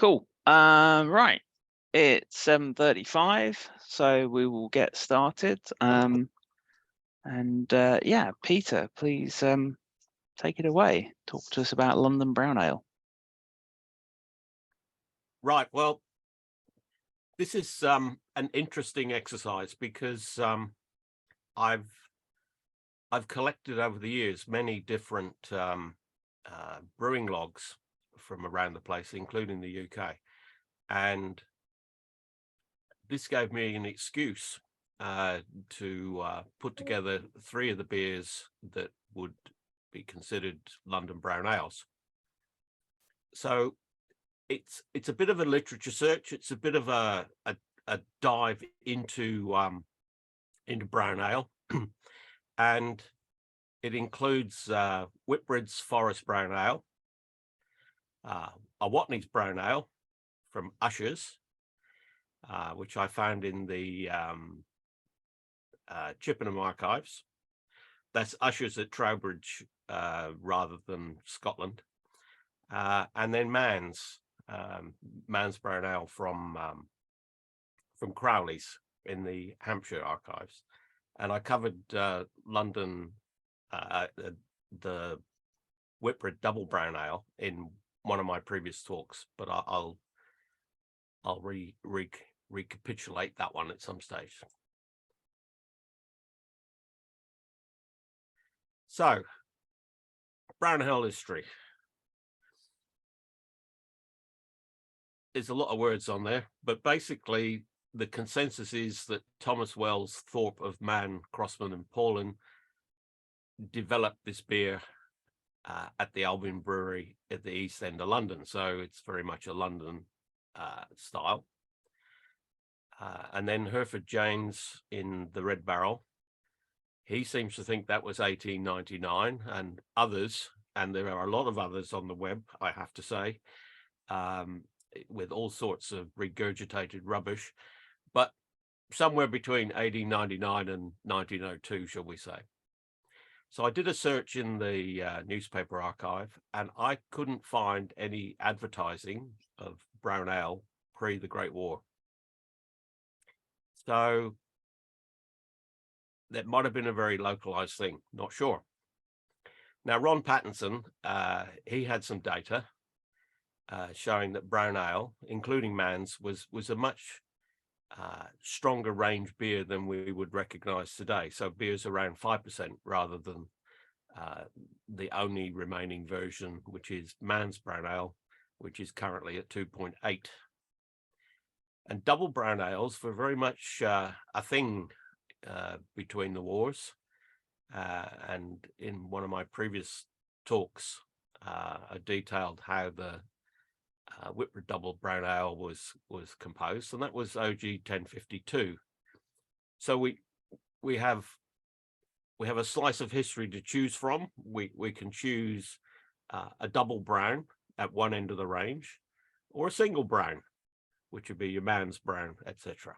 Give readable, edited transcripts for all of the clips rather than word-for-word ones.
Cool. Right. It's 7:35, so we will get started. Yeah, Peter, please take it away. Talk to us about London Brown Ale. Right. Well, this is an interesting exercise because I've collected over the years many different brewing logs from around the place, including the UK, and this gave me an excuse to put together three of the beers that would be considered London Brown Ales. So it's a bit of a literature search. It's a bit of a dive into brown ale, and it includes Whitbread's Forest Brown Ale, a Watney's Brown Ale from Usher's, which I found in the Chippenham archives. That's Usher's at Trowbridge rather than Scotland. And then Mann's Brown Ale from Crowley's in the Hampshire archives. And I covered London, the Whitbread Double Brown Ale in one of my previous talks, but I'll recapitulate that one at some stage. So, Brown Ale history. There's a lot of words on there, but basically the consensus is that Thomas Wells Thorpe of Mann, Crossman and Paulin developed this beer at the Albion Brewery at the East End of London. So it's very much a London style. And then Hereford James in the Red Barrel, he seems to think that was 1899, and others, and there are a lot of others on the web, I have to say, with all sorts of regurgitated rubbish, but somewhere between 1899 and 1902, shall we say. So I did a search in the newspaper archive, and I couldn't find any advertising of brown ale pre the Great War. So that might have been a very localized thing, not sure. Now, Ron Pattinson, he had some data showing that brown ale, including Mann's, was a much stronger range beer than we would recognize today. So beers around 5% rather than the only remaining version, which is Mann's Brown Ale, which is currently at 2.8. And double brown ales were very much a thing between the wars. And in one of my previous talks, I detailed how the Whitbread Double Brown Ale was composed, and that was OG 1052. So we have a slice of history to choose from. We can choose a double brown at one end of the range, or a single brown, which would be your Mann's Brown, etc.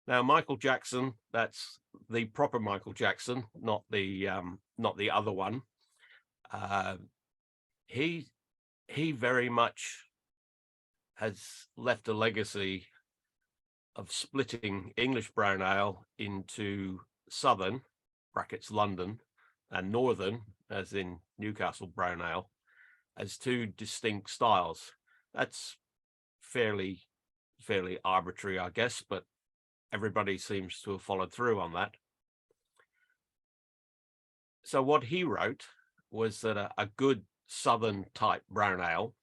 Now, Michael Jackson, that's the proper Michael Jackson, not the other one. He very much has left a legacy of splitting English brown ale into Southern, brackets London, and Northern, as in Newcastle brown ale, as two distinct styles. That's fairly arbitrary, I guess, but everybody seems to have followed through on that. So what he wrote was that a good Southern type brown ale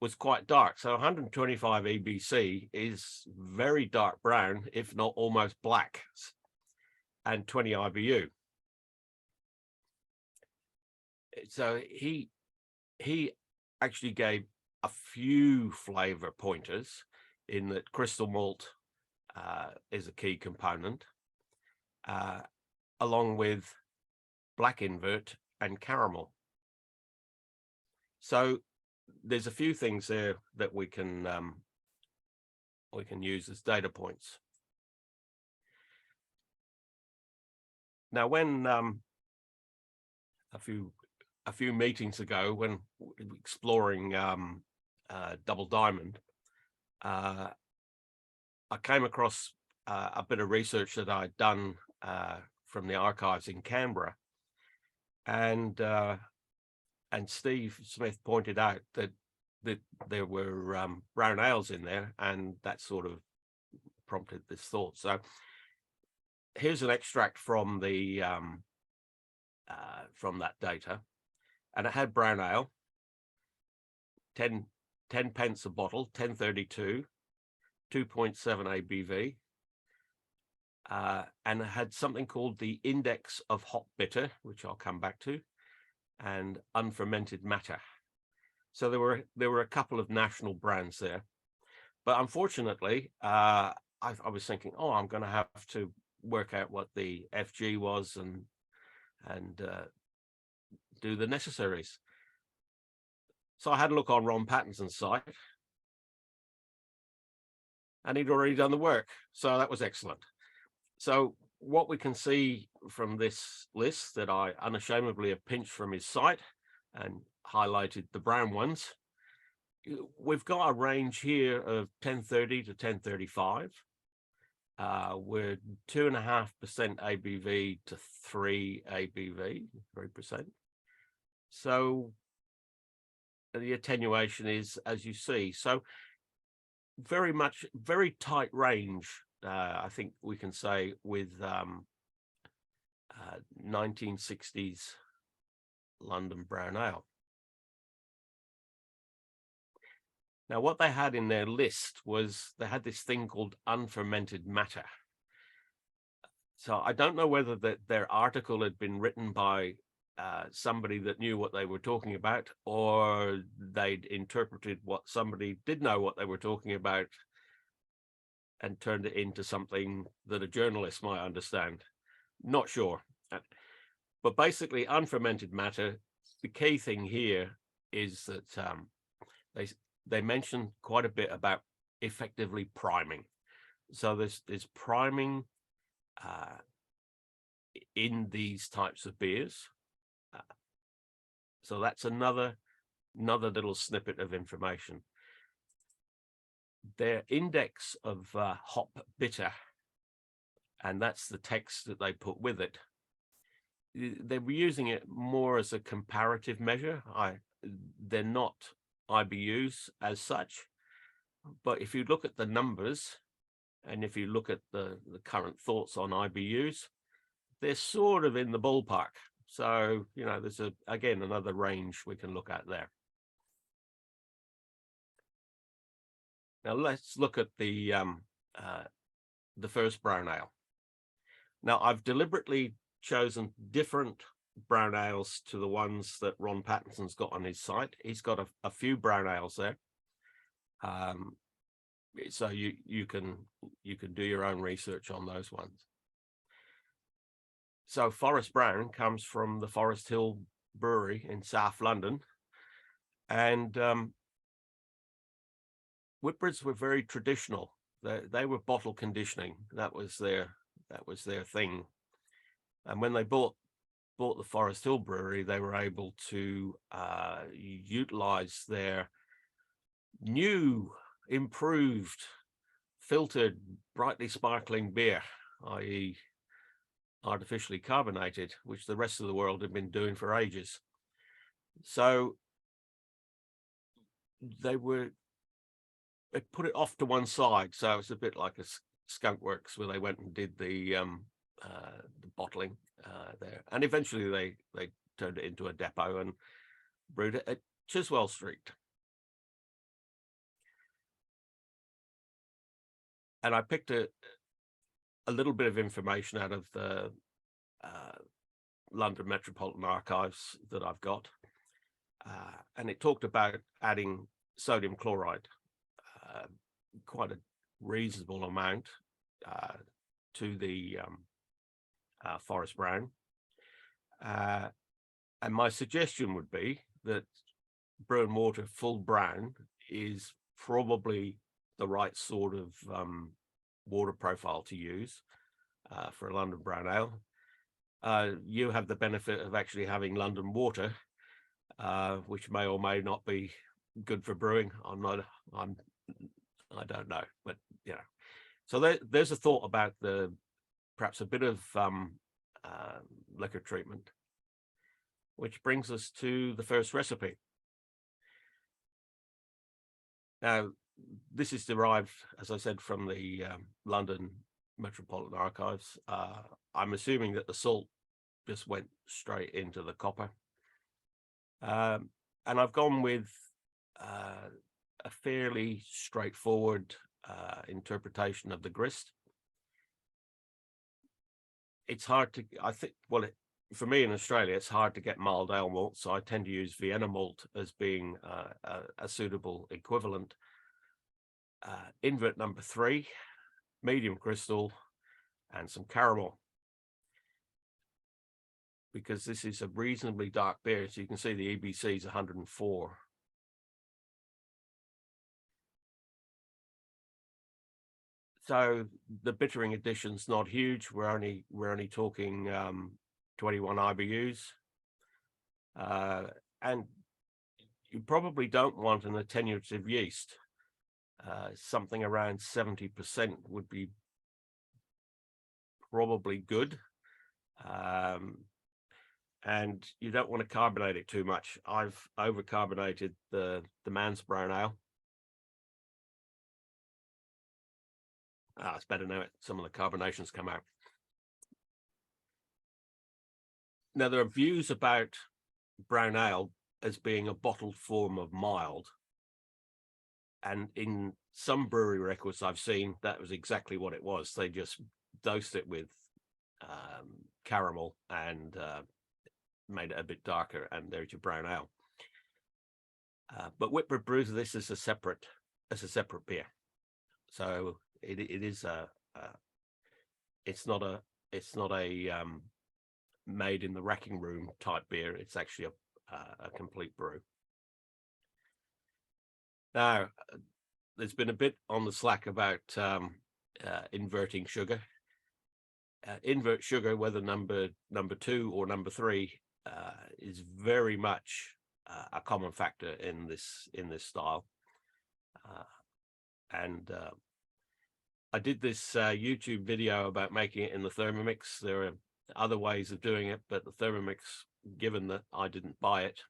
was quite dark. So 125 EBC is very dark brown, if not almost black, and 20 IBU. So he actually gave a few flavor pointers in that crystal malt is a key component, along with black invert and caramel. So there's a few things there that we can use as data points. Now, when a few a few meetings ago when exploring Double Diamond, I came across a bit of research that I'd done from the archives in Canberra, and Steve Smith pointed out that there were brown ales in there, and that sort of prompted this thought. So here's an extract from the from that data, and it had brown ale, 10 pence a bottle, 1032, 2.7 ABV, and it had something called the index of hop bitter, which I'll come back to, and unfermented matter. So there were a couple of national brands there, but unfortunately, I was thinking, oh, I'm going to have to work out what the FG was and do the necessaries. So I had a look on Ron Pattinson's site, and he'd already done the work. So that was excellent. So what we can see from this list that I unashamedly have pinched from his site and highlighted the brown ones, we've got a range here of 1030 to 1035. We're 2.5% ABV to 3 ABV, 3%. So the attenuation is, as you see, so very tight range, I think we can say, with 1960s London brown ale. Now, what they had in their list was they had this thing called unfermented matter. So I don't know whether their article had been written by somebody that knew what they were talking about, or they'd interpreted what somebody did know what they were talking about and turned it into something that a journalist might understand. Not sure. But basically, unfermented matter, the key thing here is that they mention quite a bit about effectively priming. So there's priming in these types of beers. So that's another little snippet of information. Their index of hop bitter, and that's the text that they put with it. They were using it more as a comparative measure. They're not IBUs as such, but if you look at the numbers and if you look at the current thoughts on IBUs, they're sort of in the ballpark. So, you know, there's again another range we can look at there. Now let's look at the first brown ale. Now I've deliberately chosen different brown ales to the ones that Ron Pattinson's got on his site. He's got a few brown ales there. So you can do your own research on those ones. So Forest Brown comes from the Forest Hill Brewery in South London, and Whitbreads were very traditional. They were bottle conditioning. That was their thing. And when they bought the Forest Hill Brewery, they were able to utilize their new, improved, filtered, brightly sparkling beer, i.e. artificially carbonated, which the rest of the world had been doing for ages. So they put it off to one side. So it's a bit like a Skunk Works, where they went and did the bottling there, and eventually they turned it into a depot and brewed it at Chiswell Street. And I picked a little bit of information out of the London Metropolitan Archives that I've got, and it talked about adding sodium chloride, quite a reasonable amount, to the Forest Brown. And my suggestion would be that brew and water full brown is probably the right sort of water profile to use for a London brown ale. You have the benefit of actually having London water, which may or may not be good for brewing. I don't know, but you know. So there's a thought about perhaps a bit of liquor treatment, which brings us to the first recipe. Now, this is derived, as I said, from the London Metropolitan Archives. I'm assuming that the salt just went straight into the copper. And I've gone with a fairly straightforward interpretation of the grist. It's hard to, I think, well, for me in Australia, it's hard to get mild ale malt, so I tend to use Vienna malt as being a suitable equivalent. Invert number 3, medium crystal, and some caramel. Because this is a reasonably dark beer, so you can see the EBC is 104. So the bittering addition's not huge. We're only talking 21 IBUs, and you probably don't want an attenuative yeast. Something around 70% would be probably good, and you don't want to carbonate it too much. I've overcarbonated the Mans brown ale. It's better now. Some of the carbonations come out. Now, there are views about brown ale as being a bottled form of mild. And in some brewery records I've seen, that was exactly what it was. They just dosed it with caramel and made it a bit darker, and there's your brown ale. But Whitbread brews this as a separate beer. So it is it's not a made in the racking room type beer. It's actually a complete brew. Now, there's been a bit on the Slack about inverting sugar. Invert sugar, whether number 2 or number 3, is very much a common factor in this style. And I did this YouTube video about making it in the Thermomix. There are other ways of doing it, but the Thermomix, given that I didn't buy it,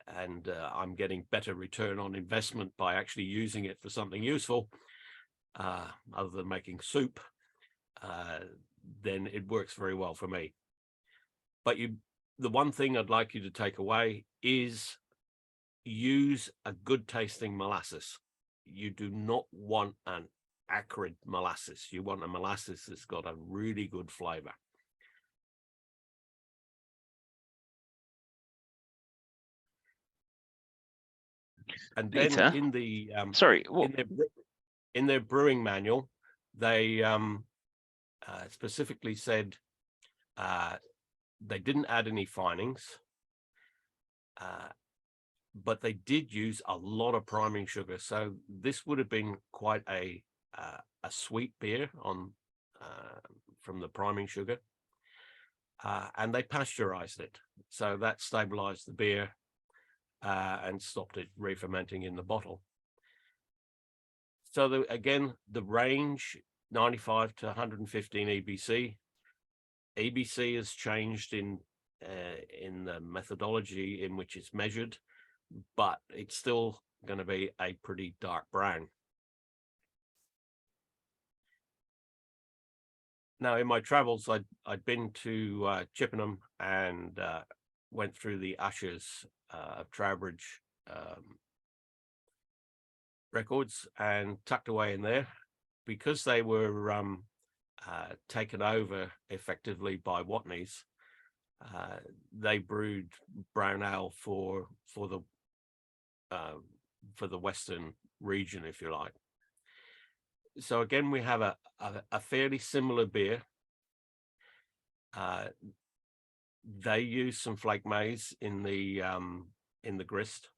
and I'm getting better return on investment by actually using it for something useful, other than making soup, then it works very well for me. But the one thing I'd like you to take away is use a good tasting molasses. You do not want an acrid molasses. You want a molasses that's got a really good flavor. And then Peter, in the in their brewing manual, they specifically said they didn't add any finings, but they did use a lot of priming sugar. So this would have been quite a sweet beer from the priming sugar, and they pasteurized it, so that stabilized the beer and stopped it re-fermenting in the bottle. So again, the range 95 to 115 EBC. EBC has changed in the methodology in which it's measured, but it's still going to be a pretty dark brown. Now, in my travels, I'd been to Chippenham and went through the Ushers of Trowbridge records, and tucked away in there, because they were taken over effectively by Watney's. They brewed brown ale for the Western region, if you like. So again, we have a fairly similar beer. They use some flake maize in the grist,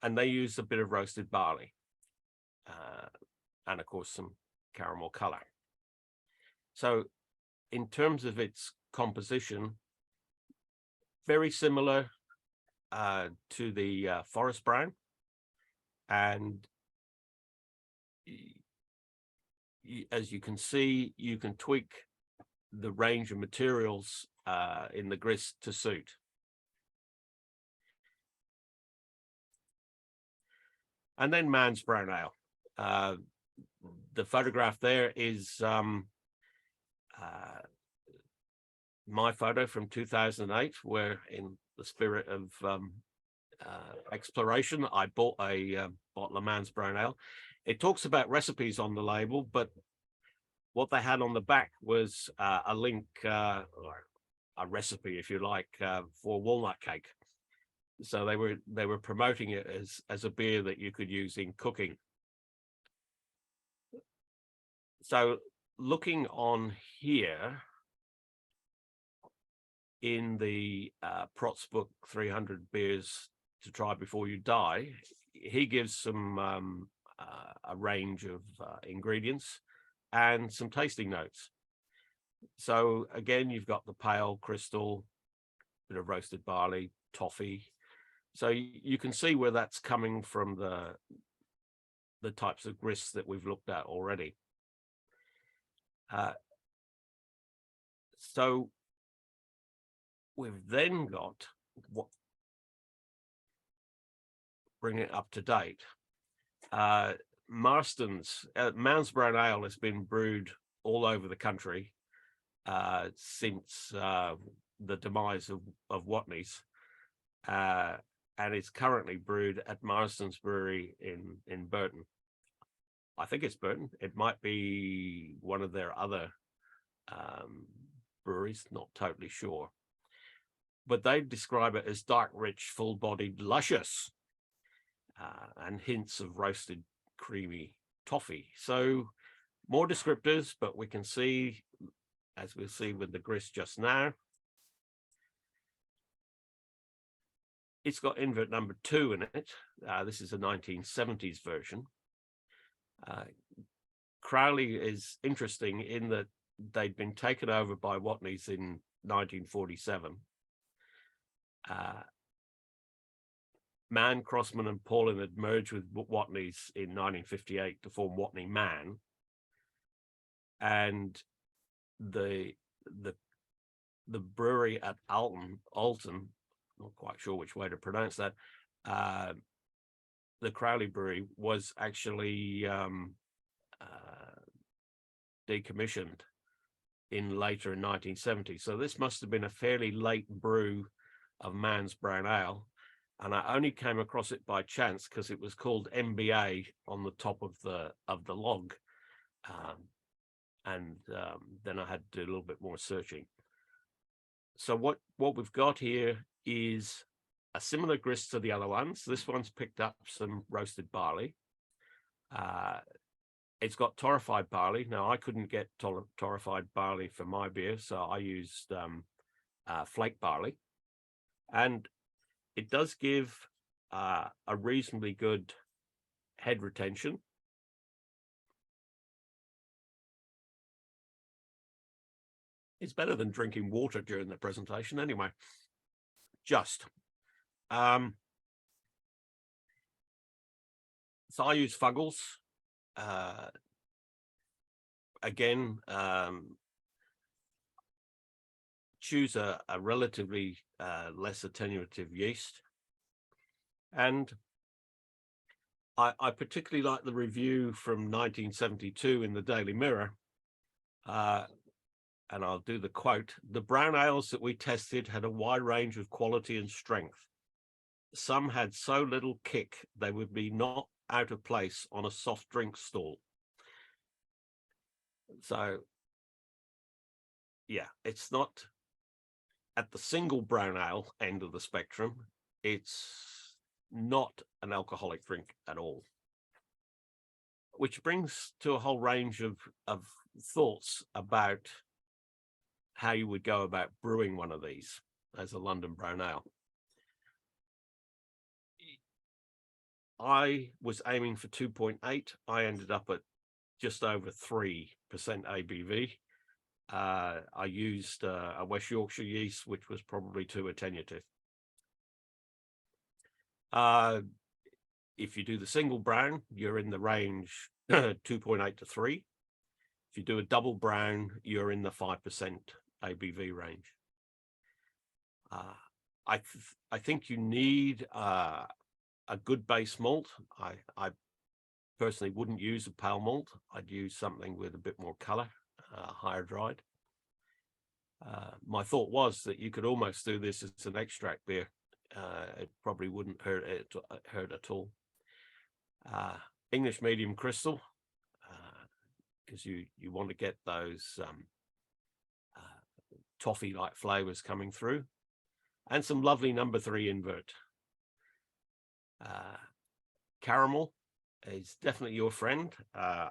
and they use a bit of roasted barley, and of course some caramel color. So in terms of its composition, very similar to the forest brown, and as you can see, you can tweak the range of materials in the grist to suit. And then Mann's brown ale. The photograph there is my photo from 2008, where in the spirit of exploration, I bought a bottle of Mann's brown ale. It talks about recipes on the label, but what they had on the back was a link, or a recipe, if you like, for walnut cake. So they were promoting it as a beer that you could use in cooking. So looking on here in the Prot's book, 300 Beers to Try Before You Die, he gives some a range of ingredients and some tasting notes. So again, you've got the pale, crystal, bit of roasted barley, toffee. So you can see where that's coming from, the types of grists that we've looked at already. So we've then got what, bring it up to date. Marston's Mann's brown ale has been brewed all over the country since the demise of Watney's, and it's currently brewed at Marston's Brewery in Burton. I think it's Burton. It might be one of their other breweries, not totally sure. But they describe it as dark, rich, full-bodied, luscious, and hints of roasted, creamy toffee. So more descriptors, but we can see, as we'll see with the grist just now, it's got invert number 2 in it. This is a 1970s version. Crowley is interesting in that they'd been taken over by Watney's in 1947. Mann, Crossman and Paulin had merged with Watney's in 1958 to form Watney Mann. And the brewery at Alton, not quite sure which way to pronounce that, the Crowley Brewery was actually decommissioned later in 1970. So this must have been a fairly late brew of Mann's brown ale, and I only came across it by chance because it was called MBA on the top of the log, and then I had to do a little bit more searching. So what we've got here is a similar grist to the other ones. This one's picked up some roasted barley. It's got torrefied barley. Now, I couldn't get torrefied barley for my beer, so I used flake barley. And it does give a reasonably good head retention. It's better than drinking water during the presentation anyway. Just. So I use Fuggles. Again, choose a relatively less attenuative yeast. And I particularly like the review from 1972 in the Daily Mirror. And I'll do the quote: "The brown ales that we tested had a wide range of quality and strength. Some had so little kick they would be not out of place on a soft drink stall." So, yeah, it's not at the single brown ale end of the spectrum. It's not an alcoholic drink at all. Which brings to a whole range of thoughts about how you would go about brewing one of these as a London brown ale. I was aiming for 2.8. I ended up at just over 3% ABV. I used a West Yorkshire yeast, which was probably too attenuative. If you do the single brown, you're in the range 2.8 to 3. If you do a double brown, you're in the 5% ABV range. I think you need a good base malt. I personally wouldn't use a pale malt. I'd use something with a bit more color, higher dried. My thought was that you could almost do this as an extract beer. It probably wouldn't hurt at all. English medium crystal, because you want to get those toffee-like flavors coming through, and some lovely number 3 invert. Caramel is definitely your friend. I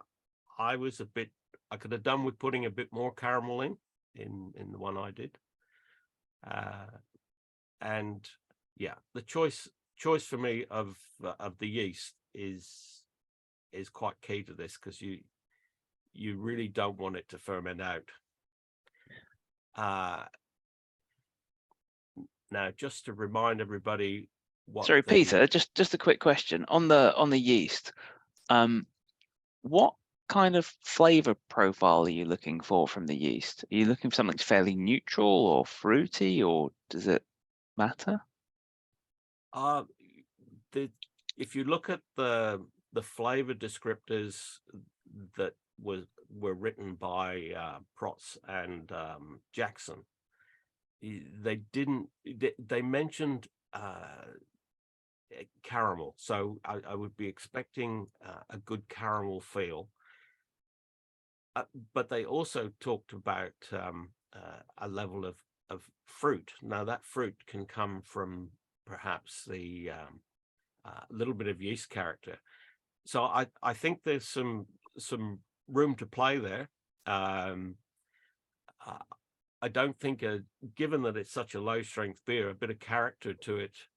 could have done with putting a bit more caramel in the one I did. And yeah, the choice for me of the yeast is quite key to this, because you really don't want it to ferment out. Now, just to remind everybody what. Sorry, Peter, just a quick question on the yeast. What kind of flavor profile are you looking for from the yeast? Are you looking for something fairly neutral or fruity, or does it matter? If you look at the flavor descriptors that were written by Protz and Jackson, they mentioned caramel, so I would be expecting a good caramel feel, but they also talked about a level of fruit. Now, that fruit can come from perhaps the little bit of yeast character. So I think there's some room to play there. I don't think, given that it's such a low strength beer, a bit of character to it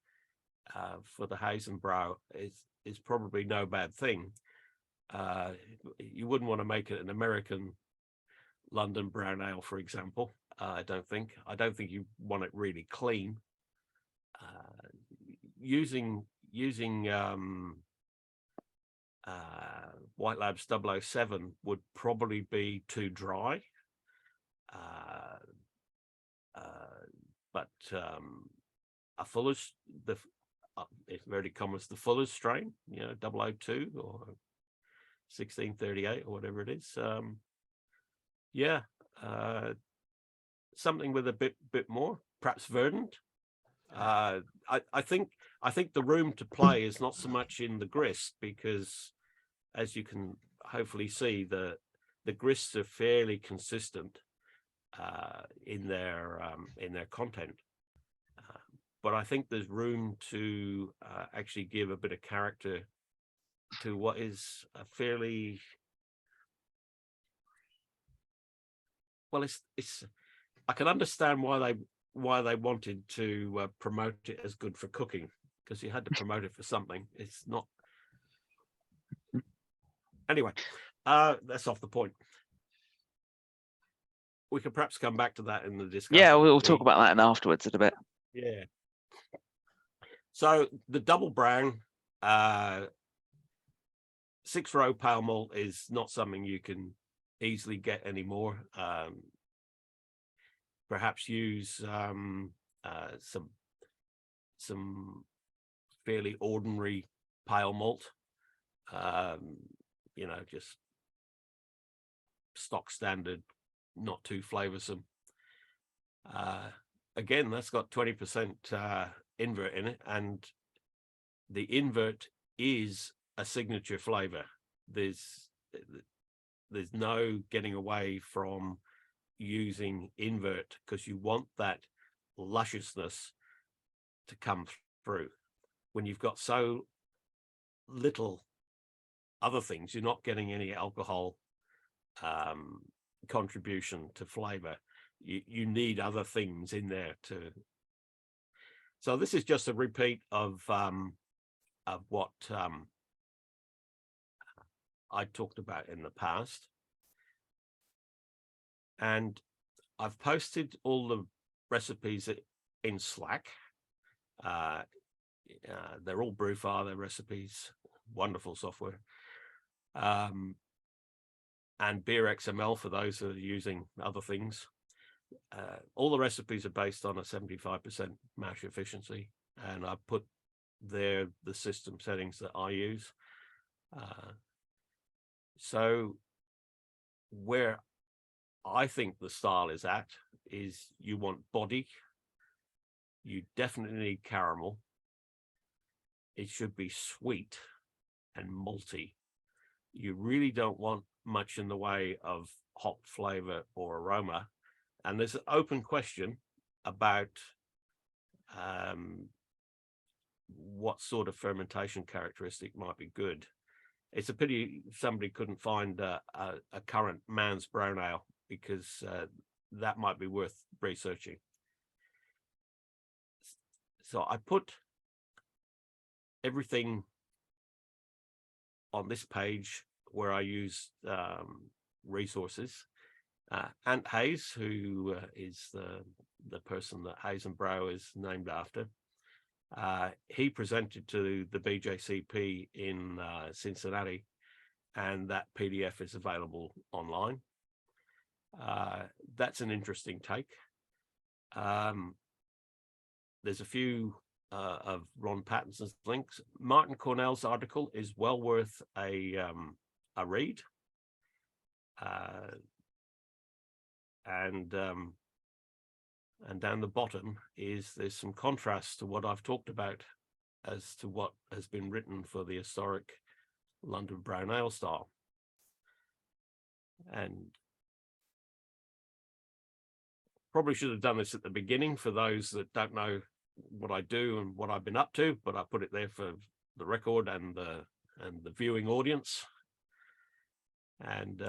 for the Hazenbrow is probably no bad thing. You wouldn't want to make it an American London brown ale, for example. I don't think you want it really clean. Using White Labs 007 would probably be too dry. But a Fuller's, it's very common, the Fuller's strain, 002 or 1638 or whatever it is. Something with a bit more, perhaps verdant. I think the room to play is not so much in the grist, because as you can hopefully see, the grists are fairly consistent in their content, but I think there's room to actually give a bit of character to what is a fairly, well, it's I can understand why they wanted to promote it as good for cooking, because you had to promote it for something. It's not, anyway, that's off the point. We could perhaps come back to that in the discussion. Yeah, we'll talk about that afterwards in a bit. Yeah. So the double brown 6-row pale malt is not something you can easily get anymore. Perhaps use some fairly ordinary pale malt, just stock standard, not too flavorsome. Again, that's got 20% invert in it, and the invert is a signature flavor. There's no getting away from using invert, because you want that lusciousness to come through. When you've got so little other things, you're not getting any alcohol contribution to flavor. You need other things in there to. So this is just a repeat of what I talked about in the past. And I've posted all the recipes in Slack. They're all Brewfather recipes, wonderful software. And Beer XML for those that are using other things. All the recipes are based on a 75% mash efficiency, and I put there the system settings that I use. So where I think the style is at is you want body, you definitely need caramel, it should be sweet and malty. You really don't want much in the way of hop flavor or aroma. And there's an open question about what sort of fermentation characteristic might be good. It's a pity somebody couldn't find a current man's brown ale, because that might be worth researching. So I put everything on this page where I use resources. Ant Hayes, who is the person that Hayes and Brow is named after, he presented to the BJCP in Cincinnati, and that PDF is available online. That's an interesting take. There's a few of Ron Pattinson's links. Martin Cornell's article is well worth a read. And down the bottom there's some contrast to what I've talked about as to what has been written for the historic London brown ale style. And probably should have done this at the beginning for those that don't know what I do and what I've been up to, but I put it there for the record and the viewing audience. And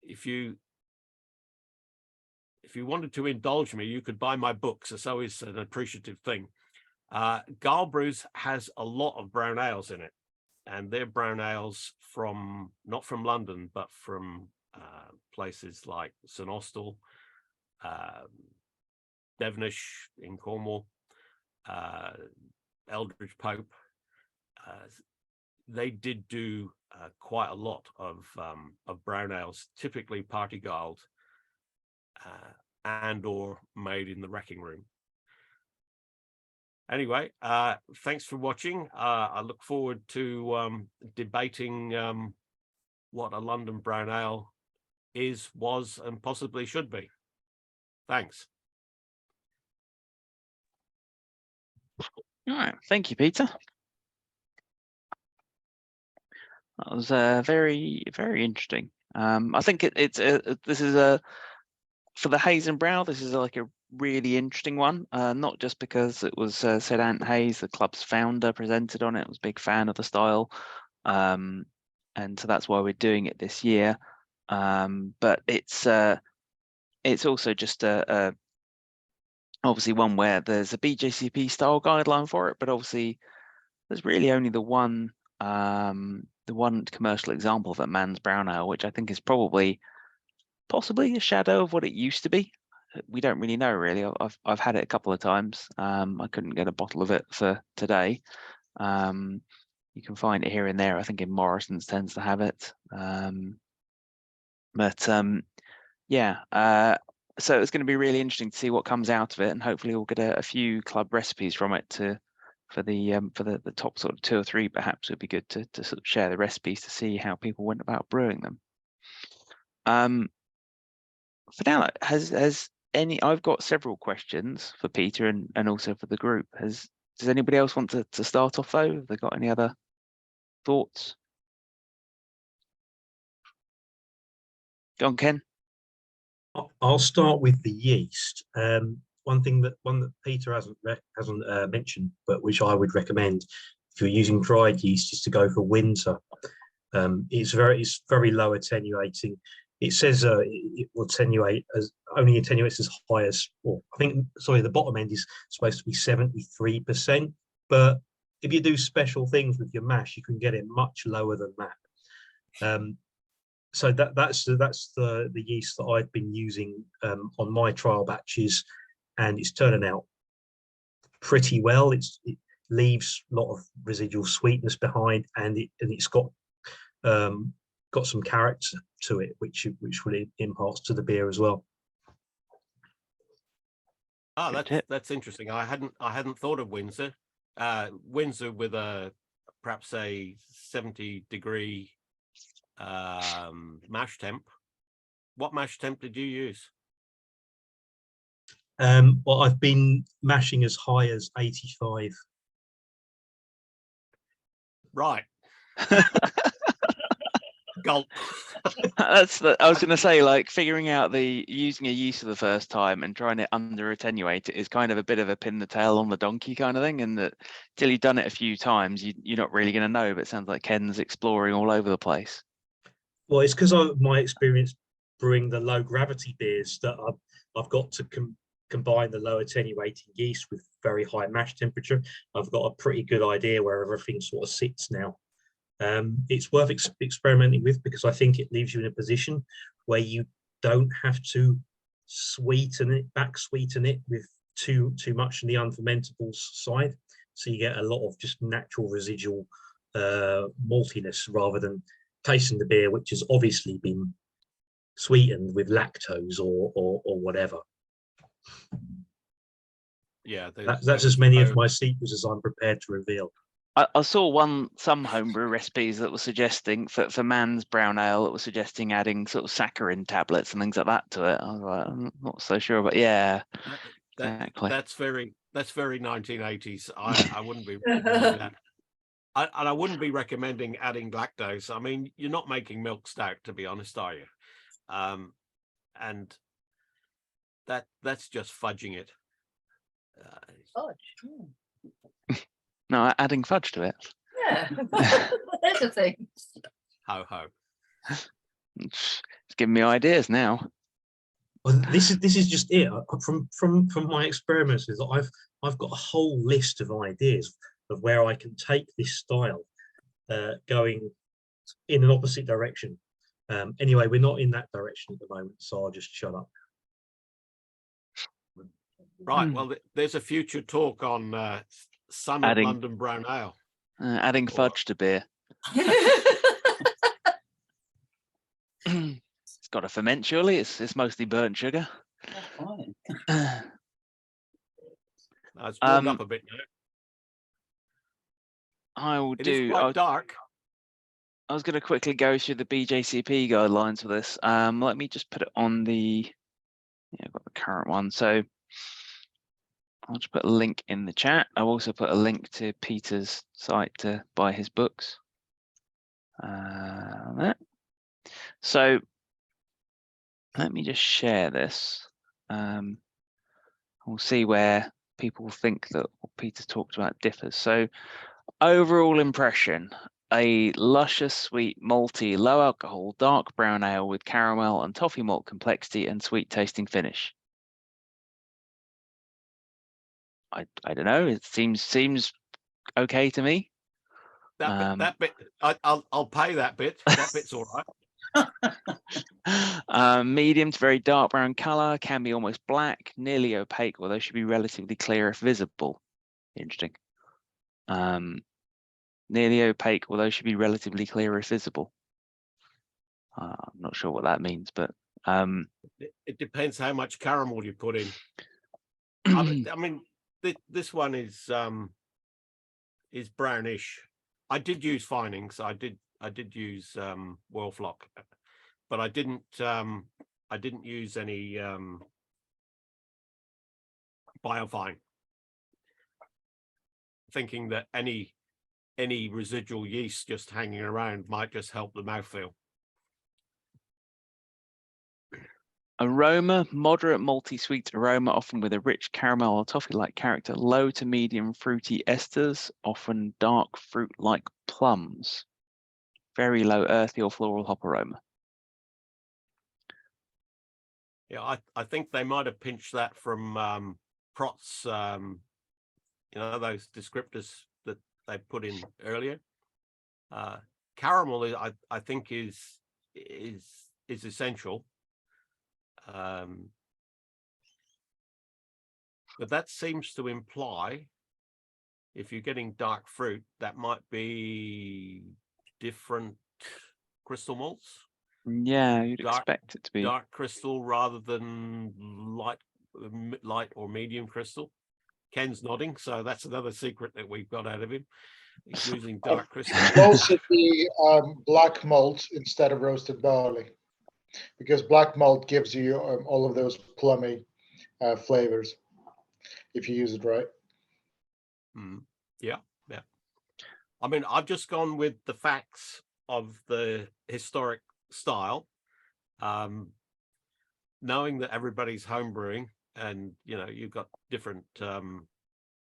if you wanted to indulge me, you could buy my books. It's always an appreciative thing. Gyle Brews has a lot of brown ales in it, and they're brown ales from, not from London, but from places like St Austell, Devenish in Cornwall, Eldridge Pope. They did do quite a lot of brown ales, typically party gyled, and or made in the wrecking room. Anyway, thanks for watching. I look forward to debating what a London brown ale is, was, and possibly should be. Thanks. All right, thank you, Peter. That was very, very interesting. I think this is for the Hayes and Brow, this is like a really interesting one, not just because it was said Ant Hayes, the club's founder, presented on it, was a big fan of the style, and so that's why we're doing it this year. But it's also just obviously one where there's a BJCP style guideline for it, but obviously there's really only the one commercial example of a man's brown ale, which I think is possibly a shadow of what it used to be. We don't really know, really. I've had it a couple of times. I couldn't get a bottle of it for today. You can find it here and there. I think in Morrison's tends to have it. Yeah. So it's going to be really interesting to see what comes out of it, and hopefully we'll get a few club recipes from it for the top sort of 2 or 3. Perhaps it would be good to sort of share the recipes to see how people went about brewing them. For now, I've got several questions for Peter and also for the group. Does anybody else want to start off though? Have they got any other thoughts? Go on, Ken. I'll start with the yeast. One that Peter hasn't mentioned, but which I would recommend if you're using dried yeast, is to go for winter. It's very low attenuating. It says it will attenuate only attenuates as high as, or I think, sorry, the bottom end is supposed to be 73%. But if you do special things with your mash, you can get it much lower than that. So that's the yeast that I've been using on my trial batches, and it's turning out pretty well. It leaves a lot of residual sweetness behind, and it's got some character to it, which really imparts to the beer as well. Oh, that's interesting. I hadn't thought of Windsor. Windsor with perhaps a 70-degree mash temp. What mash temp did you use? Well, I've been mashing as high as 85. Right. Gulp. I was going to say, like, figuring out using a yeast for the first time and trying it under attenuate is kind of a bit of a pin the tail on the donkey kind of thing, and that till you've done it a few times, you're not really going to know. But it sounds like Ken's exploring all over the place. Well, it's because of my experience brewing the low gravity beers that I've got to combine the low attenuating yeast with very high mash temperature. I've got a pretty good idea where everything sort of sits now. It's worth experimenting with, because I think it leaves you in a position where you don't have to back sweeten it with too much in the unfermentables side. So you get a lot of just natural residual maltiness, rather than tasting the beer which has obviously been sweetened with lactose or whatever. Yeah, that's as many of my secrets as I'm prepared to reveal. I saw some homebrew recipes that were suggesting for Mann's brown ale, that was suggesting adding sort of saccharin tablets and things like that to it. I was like, I'm not so sure, but yeah, exactly. That's very 1980s. I wouldn't be recommending that. And I wouldn't be recommending adding lactose. I mean, you're not making milk stout, to be honest, are you? And that's just fudging it. Fudge. No, adding fudge to it. Yeah, there's a thing. Ho ho. It's giving me ideas now. Well, this is just it. From my experiments, is I've got a whole list of ideas of where I can take this style, going in an opposite direction. Anyway, we're not in that direction at the moment, so I'll just shut up. Right. Well, there's a future talk on Son of London Brown Ale. Adding fudge to beer. It's got to ferment, surely. It's mostly burnt sugar. It's warmed up a bit now. I will It is quite dark. I was going to quickly go through the BJCP guidelines for this. Let me just put it on the. I've got the current one. So I'll just put a link in the chat. I'll also put a link to Peter's site to buy his books. So let me just share this. We'll see where people think that what Peter's talked about differs. So overall impression, a luscious, sweet, malty, low alcohol, dark brown ale with caramel and toffee malt complexity and sweet tasting finish. I don't know. It seems okay to me. That bit, I'll pay that bit. That bit's all right. Medium to very dark brown color, can be almost black, nearly opaque, although should be relatively clear if visible. Interesting. Nearly opaque, although should be relatively clear if visible. I'm not sure what that means, but it depends how much caramel you put in. I mean, this one is brownish. I did use finings. I did use Whirlflock, but I didn't use any biofine, thinking that any residual yeast just hanging around might just help the mouthfeel. Aroma, moderate malty sweet aroma, often with a rich caramel or toffee-like character, low to medium fruity esters, often dark fruit-like plums. Very low earthy or floral hop aroma. Yeah, I think they might have pinched that from Prott's, those descriptors that they put in earlier. Caramel, I think, is is essential. But that seems to imply, if you're getting dark fruit, that might be different crystal malts. Yeah, you'd Dark- expect it to be. Dark crystal rather than light or medium crystal. Ken's nodding, so that's another secret that we've got out of him. He's using dark crystal. Mostly black malt instead of roasted barley, because black malt gives you all of those plummy flavors if you use it right. Yeah. I mean, I've just gone with the facts of the historic style, knowing that everybody's homebrewing, and you've got different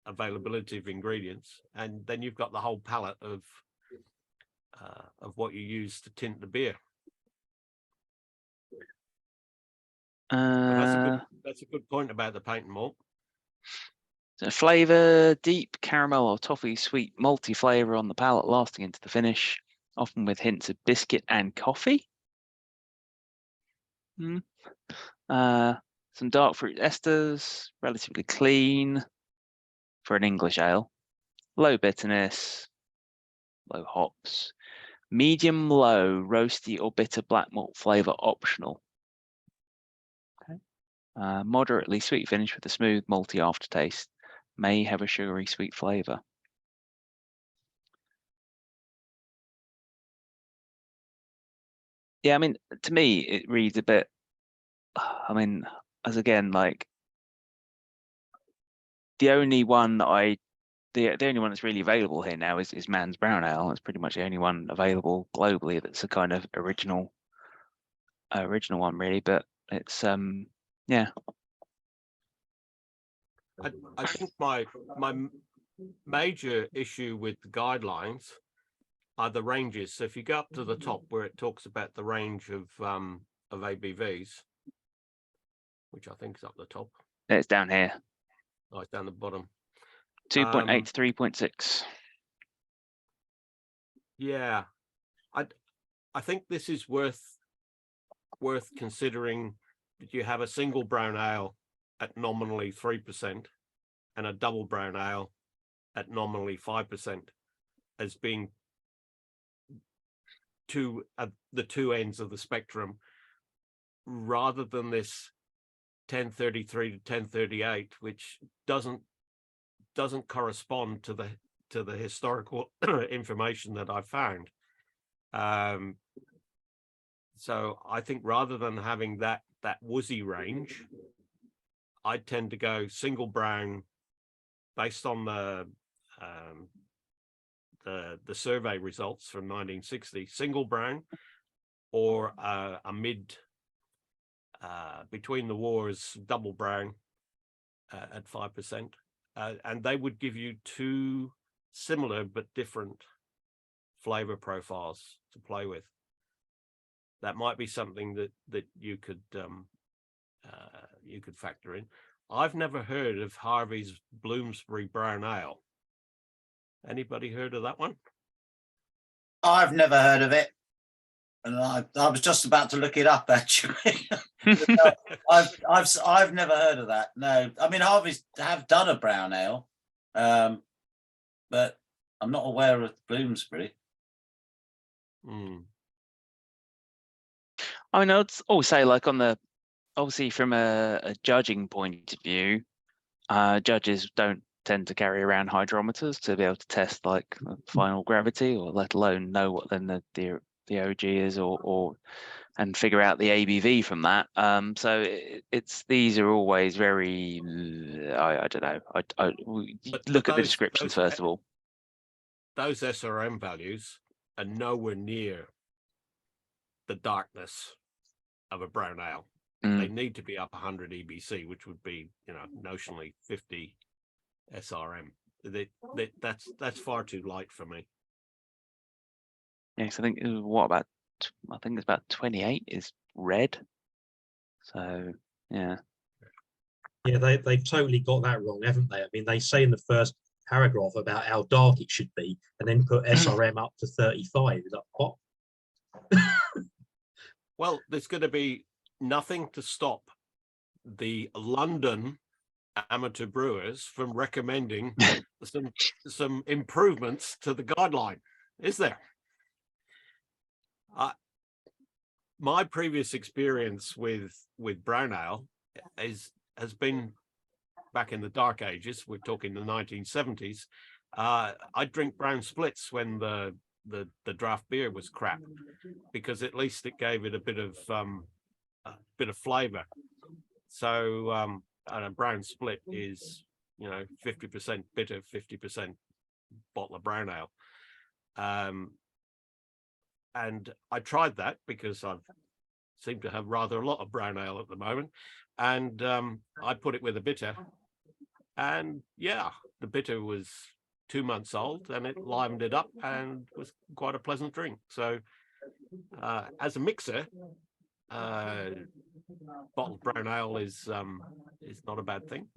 availability of ingredients, and then you've got the whole palette of what you use to tint the beer. And that's a good point about the paint and malt. So flavor, deep caramel or toffee, sweet, malty flavor on the palate, lasting into the finish, often with hints of biscuit and coffee. Some dark fruit esters, relatively clean for an English ale. Low bitterness, low hops. Medium low, roasty or bitter black malt flavor optional. Okay. Moderately sweet finish with a smooth malty aftertaste. May have a sugary sweet flavor. Yeah, I mean, to me, it reads a bit, I mean, as again, like the only one that the only one that's really available here now is Man's Brown Ale. It's pretty much the only one available globally that's a kind of original one, really. But it's yeah. I think my major issue with the guidelines are the ranges. So if you go up to the top where it talks about the range of ABVs, which I think is up the top. It's down here. Oh, it's down the bottom. 2.8 to 3.6. Yeah, I think this is worth considering. That you have a single brown ale at nominally 3% and a double brown ale at nominally 5% as being the two ends of the spectrum, rather than this 1033 to 1038, which doesn't correspond to the historical information that I found. So I think rather than having that woozy range, I tend to go single brown based on the survey results from 1960, single brown, or a mid between the wars double brown at 5%, and they would give you two similar but different flavor profiles to play with. That might be something that you could factor in. I've never heard of Harvey's Bloomsbury Brown Ale. Anybody heard of that one? I've never heard of it, and I was just about to look it up actually. I've never heard of that. No, I mean Harvey's have done a brown ale, but I'm not aware of Bloomsbury. I mean, I'd always say, like, obviously from a judging point of view, judges don't tend to carry around hydrometers to be able to test like final gravity, or let alone know what then the OG is, and figure out the ABV from that. So these are always very, I don't know. Look at the descriptions first of all. Those SRM values are nowhere near the darkness of a brown ale. They need to be up 100 EBC, which would be, notionally 50 SRM. That's far too light for me. Yes, I think it's about 28 is red. So yeah. Yeah, they've totally got that wrong, haven't they? I mean, they say in the first paragraph about how dark it should be, and then put SRM up to 35. Is that what? Well, there's going to be nothing to stop the London amateur brewers from recommending some improvements to the guideline, is there? My previous experience with brown ale has been back in the dark ages. We're talking the 1970s. I drink brown splits when the draft beer was crap, because at least it gave it a bit of flavor. So and a brown split is 50% bitter, 50% bottle of brown ale. And I tried that because I seem to have rather a lot of brown ale at the moment, and I put it with a bitter, and yeah, the bitter was 2 months old, and it livened it up and was quite a pleasant drink. So as a mixer, bottled brown ale is not a bad thing.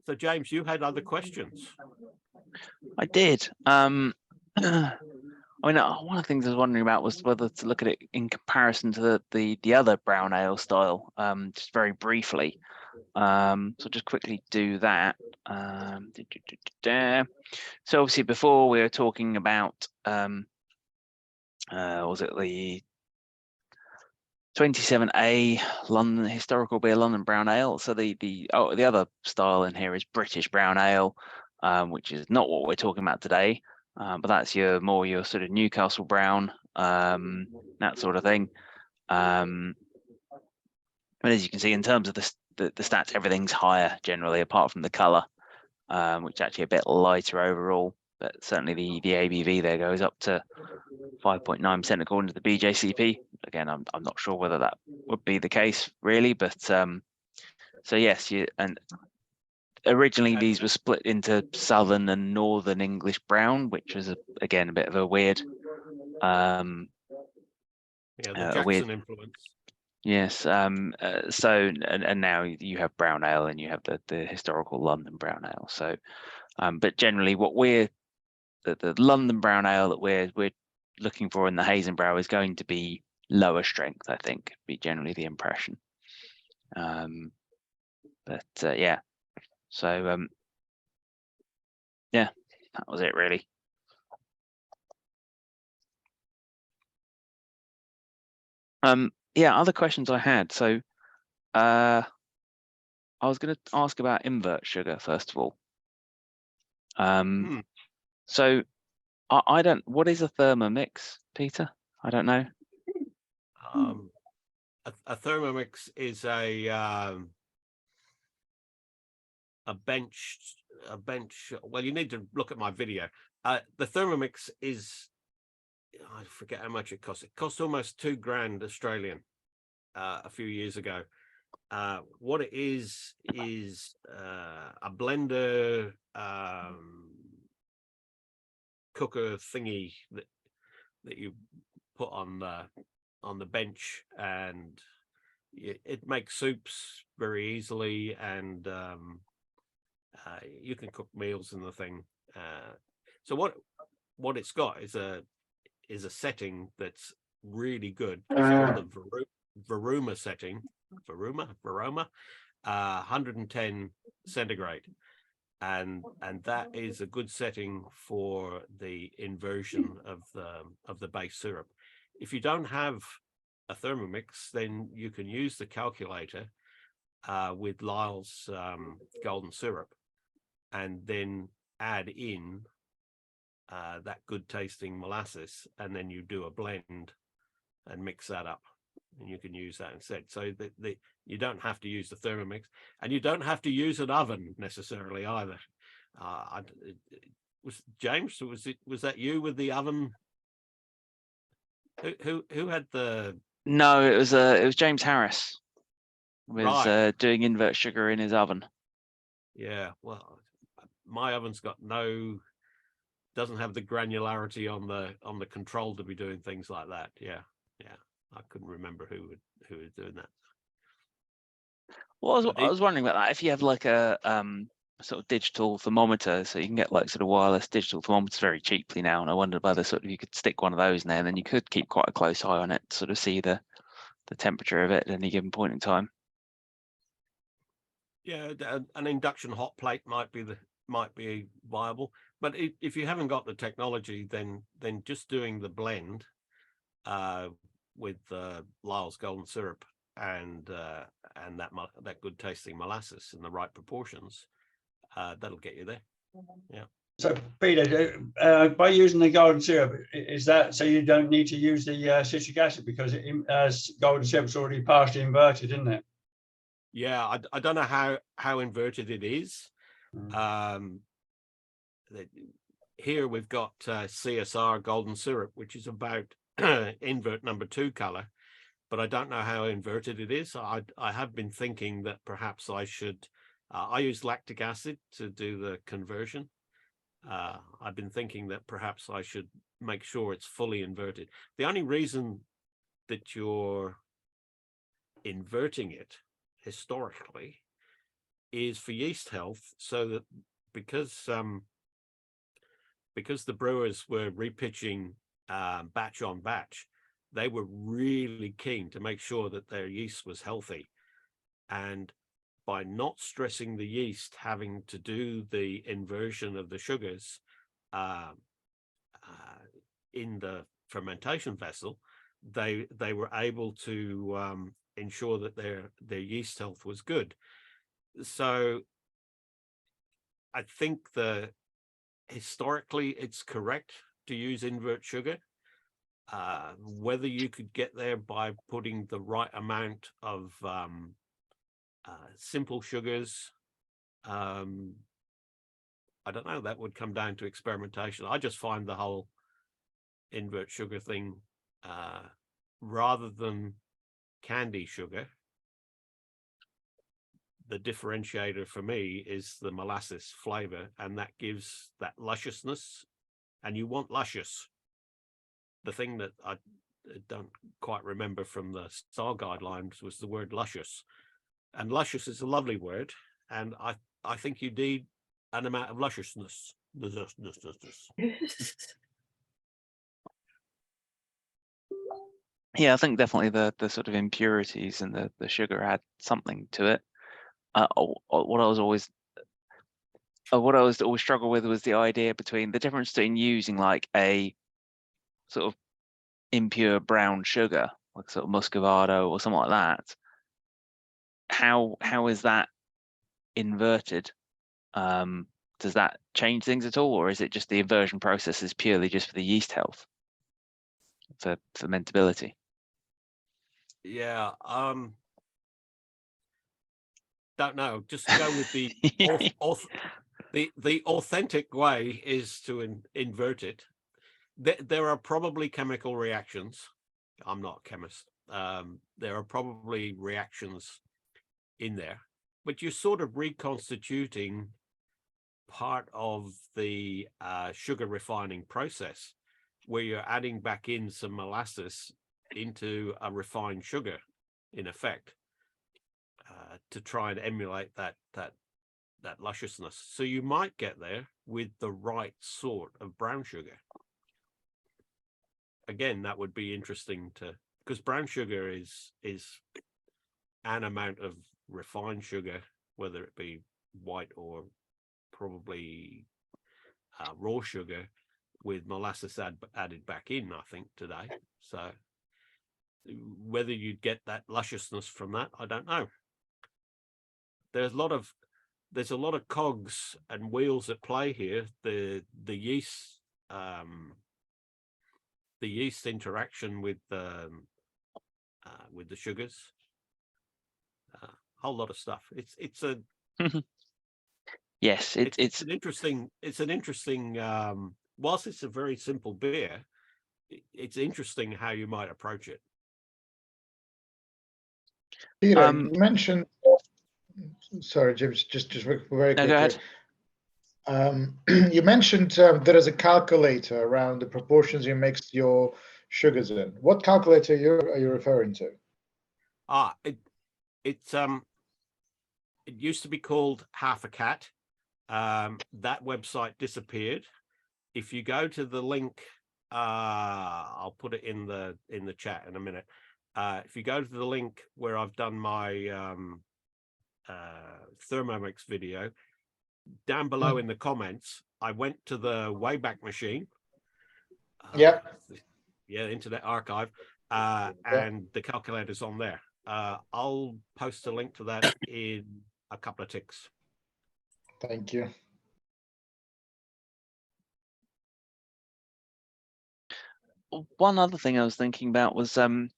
So James, you had other questions. I did. I mean, one of the things I was wondering about was whether to look at it in comparison to the other brown ale style, just very briefly. So just quickly do that. So obviously before we were talking about, was it the 27A London Historical Beer London Brown Ale? So the other style in here is British Brown Ale, which is not what we're talking about today, but that's your sort of Newcastle Brown, that sort of thing. And as you can see, in terms of the stats, everything's higher generally, apart from the colour, which is actually a bit lighter overall. But certainly the ABV there goes up to 5.9% according to the BJCP. Again, I'm not sure whether that would be the case really, but so yes, originally these were split into Southern and Northern English Brown, which was again a bit of a weird, the Jackson weird influence. Yes. So and now you have brown ale and you have the historical London brown ale. So, but generally, what the London brown ale that we're looking for in the Hazenbrow is going to be lower strength, I think, be generally the impression. But yeah, so yeah, that was it really. Yeah, other questions I had. So I was going to ask about invert sugar first of all. So I don't. What is a Thermomix, Peter? I don't know. A Thermomix is a bench. Well, you need to look at my video. The Thermomix is, I forget how much it costs. It cost almost $2,000 Australian a few years ago. What it is a blender, cooker thingy that you put on the bench, and it makes soups very easily, and you can cook meals in the thing. So what it's got is a setting that's really good. It's called the Varuma setting. Varoma, 110 centigrade, and that is a good setting for the inversion of the base syrup. If you don't have a Thermomix, then you can use the calculator with Lyle's golden syrup, and then add in that good tasting molasses, and then you do a blend and mix that up, and you can use that instead. So that you don't have to use the Thermomix, and you don't have to use an oven necessarily either. Was James? Was that you with the oven? Who had the? No, it was James Harris was Right. doing invert sugar in his oven. Yeah, well, my oven's got doesn't have the granularity on the control to be doing things like that. Yeah, I couldn't remember who was doing that. Well, I was wondering about that. If you have like a sort of digital thermometer, so you can get like sort of wireless digital thermometers very cheaply now. And I wondered whether sort of you could stick one of those in there, and then you could keep quite a close eye on it, to sort of see the temperature of it at any given point in time. Yeah, an induction hot plate might be viable, but if you haven't got the technology, then just doing the blend with Lyle's golden syrup and that good tasting molasses in the right proportions, that'll get you there. Yeah. So Peter, by using the golden syrup, is that so you don't need to use the citric acid because golden syrup's already partially inverted, isn't it? Yeah, I don't know how inverted it is. Here we've got CSR golden syrup, which is about invert number 2 color, but I don't know how inverted it is. I have been thinking that perhaps I should. I use lactic acid to do the conversion. I've been thinking that perhaps I should make sure it's fully inverted. The only reason that you're inverting it historically is for yeast health, so that because the brewers were repitching batch on batch, they were really keen to make sure that their yeast was healthy, and by not stressing the yeast having to do the inversion of the sugars in the fermentation vessel, they were able to ensure that their yeast health was good. So I think historically it's correct to use invert sugar. Whether you could get there by putting the right amount of simple sugars, I don't know. That would come down to experimentation. I just find the whole invert sugar thing, rather than candy sugar, the differentiator for me is the molasses flavor, and that gives that lusciousness, and you want luscious. The thing that I don't quite remember from the style guidelines was the word luscious, and luscious is a lovely word, and I think you need an amount of lusciousness. Yeah, I think definitely the sort of impurities and the sugar had something to it. What I was always struggle with was the idea between the difference between using like a sort of impure brown sugar, like sort of muscovado or something like that. How is that inverted? Does that change things at all, or is it just the inversion process is purely just for the yeast health, for fermentability? Yeah, don't know. Just go with the the authentic way is to invert it. There are probably chemical reactions. I'm not a chemist. There are probably reactions in there, but you're sort of reconstituting part of the sugar refining process, where you're adding back in some molasses into a refined sugar, in effect, to try and emulate that lusciousness. So you might get there with the right sort of brown sugar. Again, that would be interesting because brown sugar is an amount of refined sugar, whether it be white or probably raw sugar, with molasses added back in, I think, today. So whether you'd get that lusciousness from that, I don't know. There's a lot of cogs and wheels at play here. The yeast interaction with the sugars, a whole lot of stuff. It's a yes, it's an interesting whilst it's a very simple beer, it's interesting how you might approach it. Peter, you mentioned. Sorry, James. Just very no, go quickly. ahead. You mentioned there is a calculator around the proportions you mix your sugars in. What calculator are you referring to? It used to be called Half a Cat, that website disappeared. If you go to the link, I'll put it in the chat in a minute. If you go to the link where I've done my Thermomix video, down below in the comments, I went to the Wayback Machine. Yep. Yeah, Internet Archive, and the calculator's on there. I'll post a link to that in a couple of ticks. Thank you. One other thing I was thinking about was I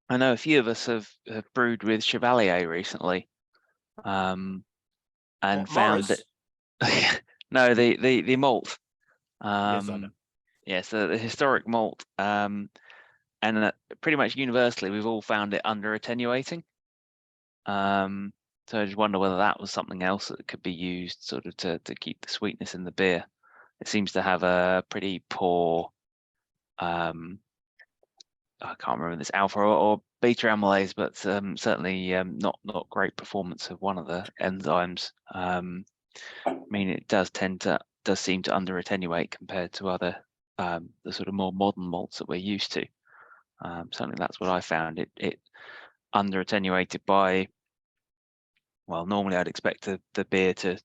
know a few of us have brewed with Chevalier recently, and What, found Morris? that no, the malt. Yes, I know. Yeah, so the historic malt, and pretty much universally, we've all found it under attenuating. So I just wonder whether that was something else that could be used sort of to keep the sweetness in the beer. It seems to have a pretty poor, I can't remember this alpha or beta amylase, but certainly not great performance of one of the enzymes. I mean, it does seem to under attenuate compared to other the sort of more modern malts that we're used to. Certainly that's what I found. It under attenuated by, well, normally I'd expect the beer to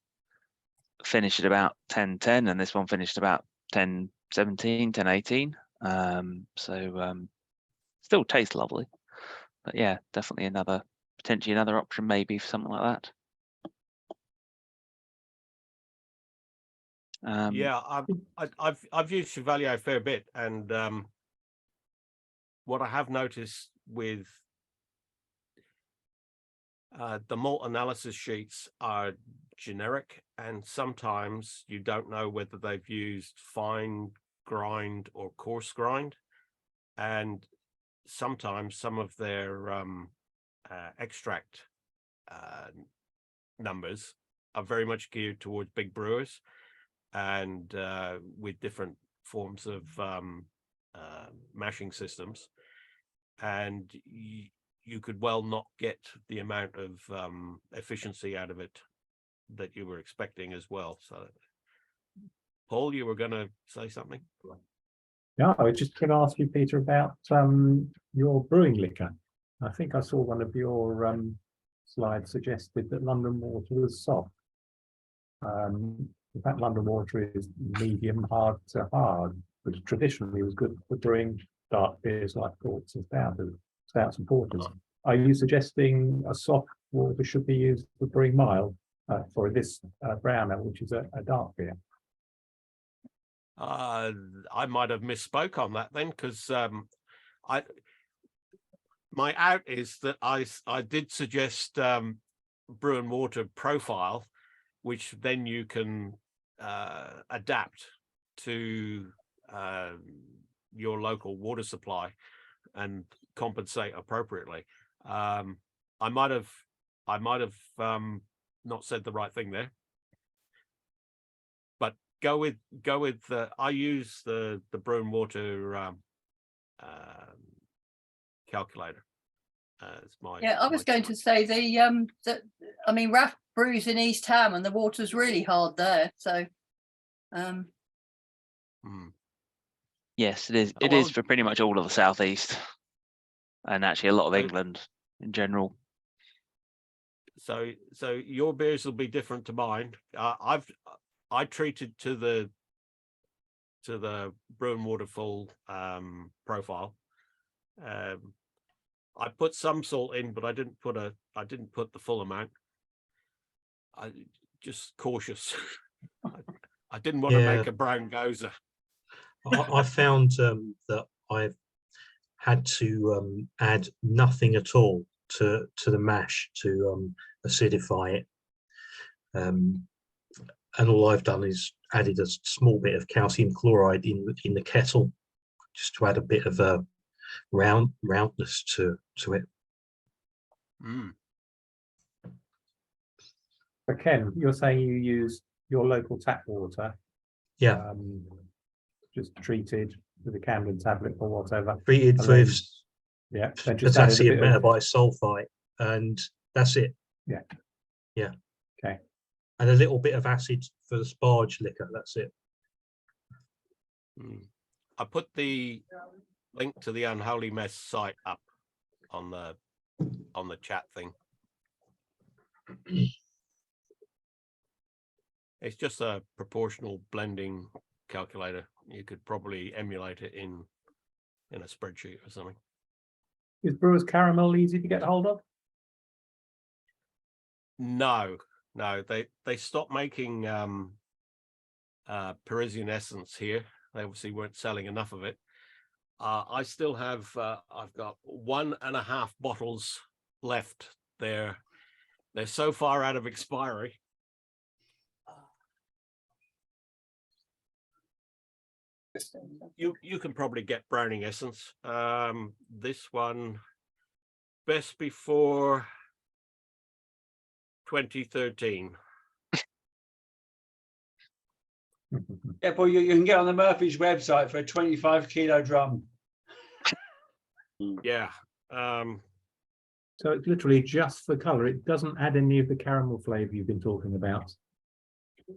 finish at about 10:10, and this one finished about 10:17, 10:18. So still tastes lovely, but yeah, definitely potentially another option maybe for something like that. Yeah, I've used Chevalier a fair bit, and what I have noticed with the malt analysis sheets are generic, and sometimes you don't know whether they've used fine grind or coarse grind, and sometimes some of their extract numbers are very much geared towards big brewers, and with different forms of mashing systems, and you could well not get the amount of efficiency out of it that you were expecting as well. So, Paul, you were going to say something? Yeah, I was just going to ask you, Peter, about your brewing liquor. I think I saw one of your slides suggested that London Water was soft. In fact, London Water is medium hard to hard, which traditionally was good for brewing dark beers like ports and stouts and porters. Are you suggesting a soft water should be used for brewing mild for this brown ale, which is a dark beer? I might have misspoke on that then, because my out is that I did suggest brew and water profile, which then you can adapt to your local water supply and compensate appropriately. I might have not said the right thing there, but go with I use the brew and water calculator as my. Yeah, I was going to say I mean, Raf brews in East Ham and the water's really hard there. So Yes, it is. Oh, It well, is for pretty much all of the southeast, and actually a lot of England in general. So your beers will be different to mine. I treated to the brew and water full profile. I put some salt in, but I didn't put the full amount. I just cautious. I didn't want to make a brown gozer. I found that I've had to add nothing at all to the mash to acidify it, and all I've done is added a small bit of calcium chloride in the kettle, just to add a bit of a roundness to it. So Ken, you're saying you use your local tap water, Yeah, just treated with a Camden tablet or whatever. treated And with then just added a potassium bit of, metabisulfite, and that's it. okay. and a little bit of acid for the sparge liquor. That's it. I put the link to the Unholy Mess site up on the chat thing. It's just a proportional blending calculator. You could probably emulate it in a spreadsheet or something. Is Brewer's Caramel easy to get hold of? No, they stopped making Parisian Essence here. They obviously weren't selling enough of it. I still have, I've got 1.5 bottles left there. They're so far out of expiry. You can probably get Browning Essence. This one, best before 2013. Yeah, but you can get on the Murphy's website for a 25 kilo drum. Yeah. So it's literally just for colour. It doesn't add any of the caramel flavour you've been talking about.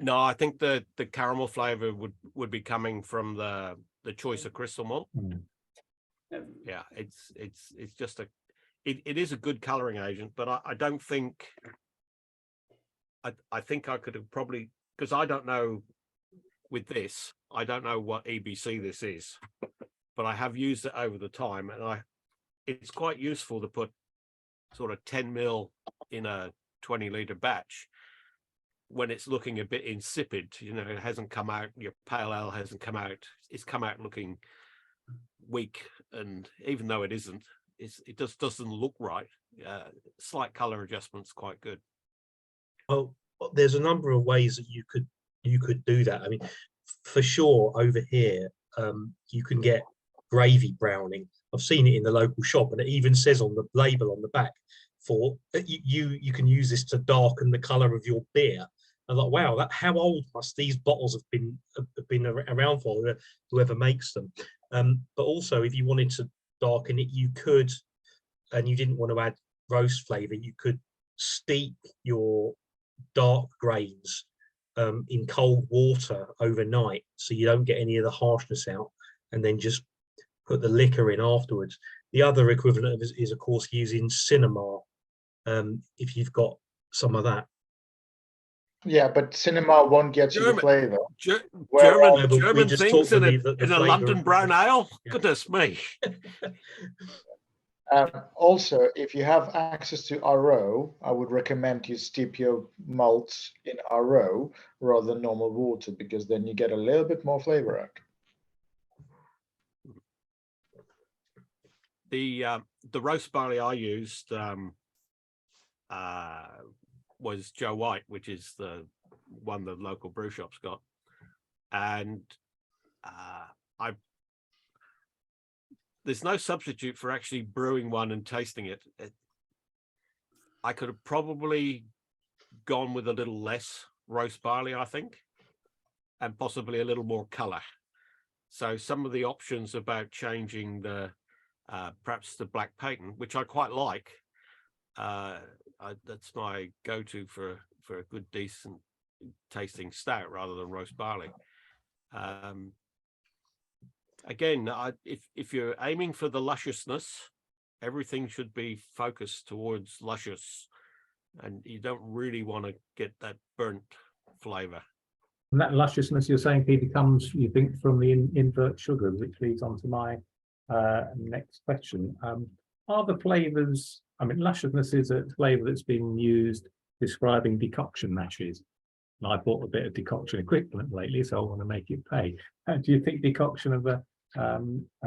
No, I think the caramel flavour would be coming from the choice of crystal malt. Yeah, it's just it is a good colouring agent, but I don't think I think I could have probably, because I don't know with this, I don't know what EBC this is, but I have used it over the time, and it's quite useful to put sort of 10 ml in a 20 litre batch when it's looking a bit insipid. You know, it hasn't come out, your pale ale hasn't come out, it's come out looking weak, and even though it isn't, it just doesn't look right. Slight colour adjustment's quite good. Well, there's a number of ways that you could do that. I mean, for sure, over here, you can get gravy browning. I've seen it in the local shop, and it even says on the label on the back for you can use this to darken the colour of your beer. I thought, wow, how old must these bottles have been around for, whoever makes them? But also, if you wanted to darken it, you could, and you didn't want to add roast flavour, you could steep your dark grains in cold water overnight, so you don't get any of the harshness out, and then just put the liquor in afterwards. The other equivalent is of course using cinema, if you've got some of that. Yeah, but cinema won't get you the flavor. German things in a London brown ale. Yeah. Goodness me. Also, if you have access to RO, I would recommend you steep your malts in RO rather than normal water, because then you get a little bit more flavor out. The roast barley I used was Joe White, which is the one the local brew shop's got, and there's no substitute for actually brewing one and tasting it. I could have probably gone with a little less roast barley, I think, and possibly a little more colour. So some of the options about changing the perhaps the black patent, which I quite like, that's my go-to for a good, decent tasting stout rather than roast barley. Again, if you're aiming for the lusciousness, everything should be focused towards luscious, and you don't really want to get that burnt flavour. And that lusciousness you're saying, Peter, comes, you think, from the invert sugar, which leads on to my next question. Are the flavours, I mean, lusciousness is a flavour that's been used describing decoction mashes. And I bought a bit of decoction equipment lately, so I want to make it pay. Do you think decoction of a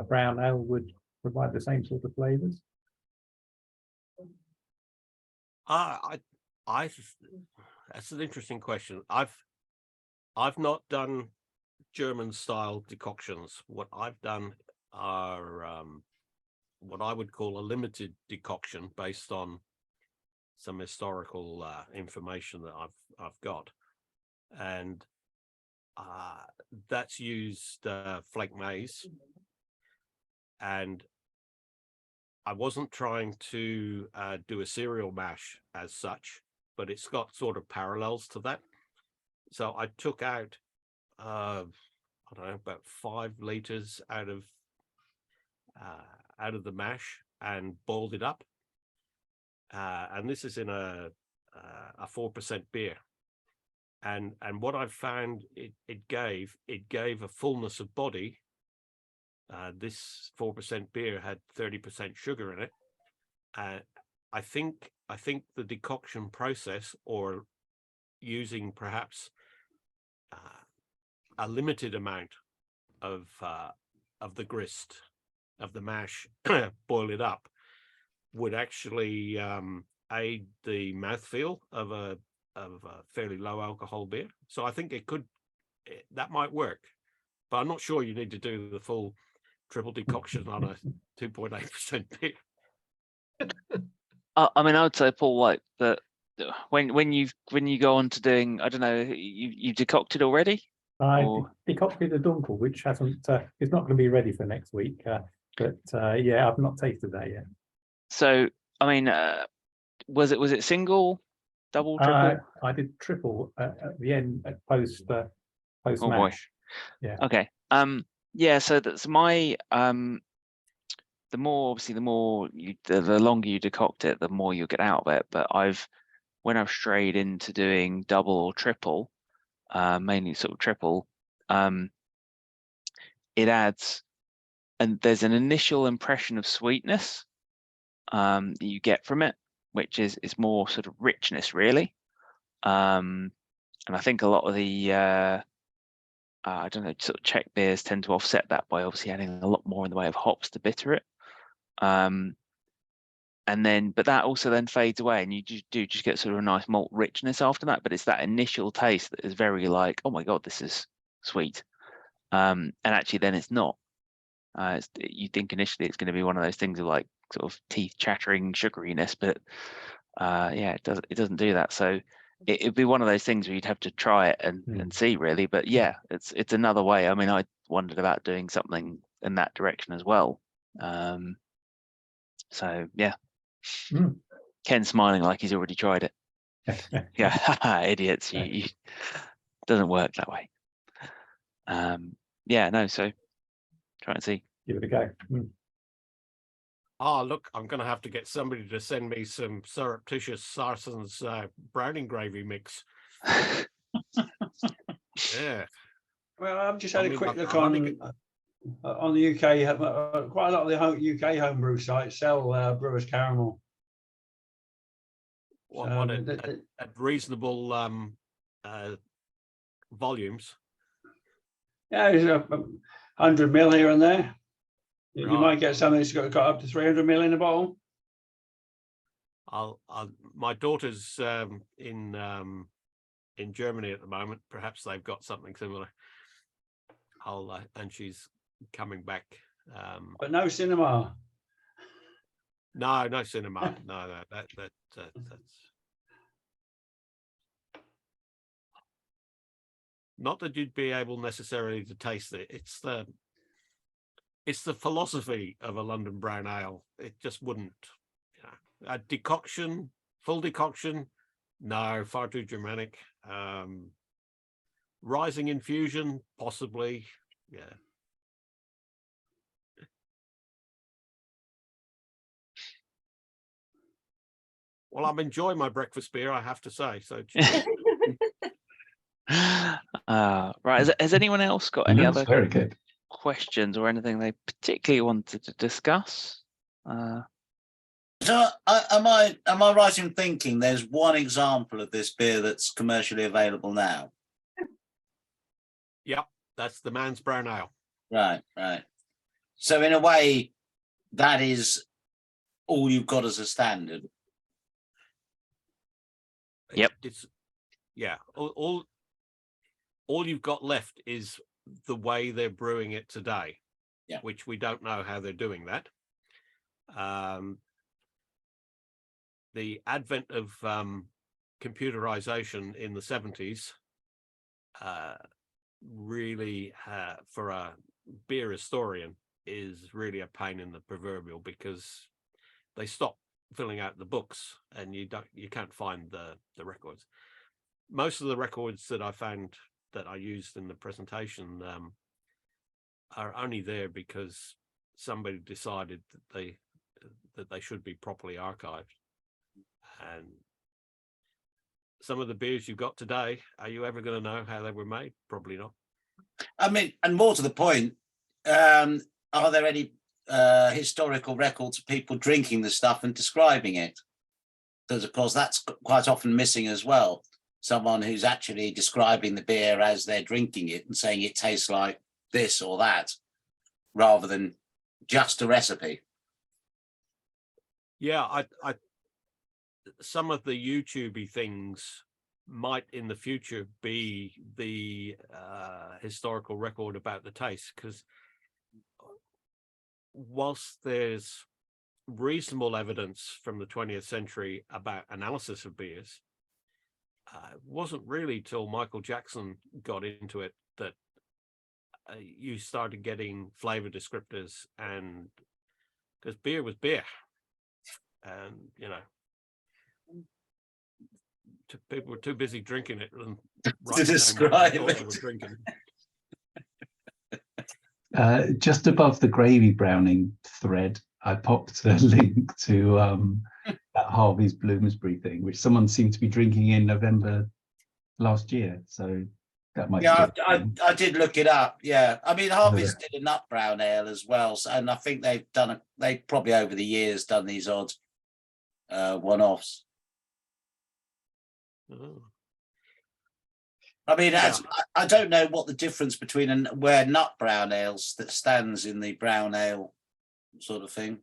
brown ale would provide the same sort of flavours? That's an interesting question. I've not done German style decoctions. What I've done are what I would call a limited decoction based on some historical information that I've got, and that's used flake maize, and I wasn't trying to do a cereal mash as such, but it's got sort of parallels to that. So I took out, I don't know, about 5 liters out of the mash and boiled it up. And this is in a 4% beer. And what I've found it gave a fullness of body. This 4% beer had 30% sugar in it. I think the decoction process, or using perhaps a limited amount of the grist, of the mash, boil it up, would actually aid the mouthfeel of a fairly low alcohol beer. So I think that might work, but I'm not sure you need to do the full triple decoction on a 2.8% beer. I mean, I would say, Paul, like that when you go on to doing, I don't know, you decocted already? I Or- decocted a dunkel, which hasn't, it's not going to be ready for next week. But yeah, I've not tasted that yet. So, I mean, was it single, double, triple? I did triple at the end, at post Oh boy. mash. Yeah. Okay. Yeah. So that's my the more the longer you decoct it, the more you'll get out of it. But when I've strayed into doing double or triple, mainly sort of triple, it adds, and there's an initial impression of sweetness that you get from it, which is more sort of richness, really. And I think a lot of the I don't know, sort of Czech beers tend to offset that by obviously adding a lot more in the way of hops to bitter it. And then, but that also then fades away, and you just get sort of a nice malt richness after that. But it's that initial taste that is very like, oh my god, this is sweet. And actually, then it's not. You think initially it's going to be one of those things of like sort of teeth chattering sugariness, but yeah, it doesn't do that. So it'd be one of those things where you'd have to try it and see, really. But yeah, it's another way. I mean, I wondered about doing something in that direction as well. So yeah. Ken's smiling like he's already tried it. Yeah, idiots. You doesn't work that way. Yeah, no. So try and see. Give it a go. Oh, look, I'm going to have to get somebody to send me some surreptitious Sarson's browning gravy mix. Yeah. Well, I've just had I a mean, quick I'm look running on the UK. Quite a lot of the UK homebrew sites sell Brewer's Caramel. What at reasonable volumes. Yeah, there's 100 ml here and there. You Right. might get something that's got up to 300 ml in a bottle. My daughter's in Germany at the moment. Perhaps they've got something similar. And she's coming back. But no cinema. No cinema. No, that's not that you'd be able necessarily to taste it. It's the philosophy of a London brown ale. It just wouldn't. A decoction, full decoction, no, far too Germanic. Rising infusion, possibly, yeah. Well, I'm enjoying my breakfast beer, I have to say. So, right. Has anyone else got any Looks other very good. questions or anything they particularly wanted to discuss? So am I right in thinking there's one example of this beer that's commercially available now? Yep, that's the man's brown ale. Right. So in a way, that is all you've got as a standard. Yep. It's yeah. All you've got left is the way they're brewing it today. Yeah. Which we don't know how they're doing that. The advent of computerization in the 70s really, for a beer historian, is really a pain in the proverbial, because they stop filling out the books and you can't find the records. most of the records that I found that I used in the presentation are only there because somebody decided that they should be properly archived. And some of the beers you've got today, are you ever going to know how they were made? Probably not. I mean, and more to the point, are there any historical records of people drinking the stuff and describing it? Because of course that's quite often missing as well. Someone who's actually describing the beer as they're drinking it and saying it tastes like this or that, rather than just a recipe. Yeah, I some of the YouTubey things might in the future be the historical record about the taste, because whilst there's reasonable evidence from the 20th century about analysis of beers, it wasn't really till Michael Jackson got into it that you started getting flavor descriptors, and because beer was beer, and you know, people were too busy drinking it and To describe they it. were drinking. Just above the gravy browning thread, I popped a link to that Harvey's Bloomsbury thing, which someone seemed to be drinking in November last year. So that might. Yeah, be I did look it up. Yeah, I mean Harvey's did a nut brown ale as well, so, and I think they probably over the years done these odd one-offs. Oh. I mean, Yeah. I don't know what the difference between where nut brown ales that stands in the brown ale sort of thing.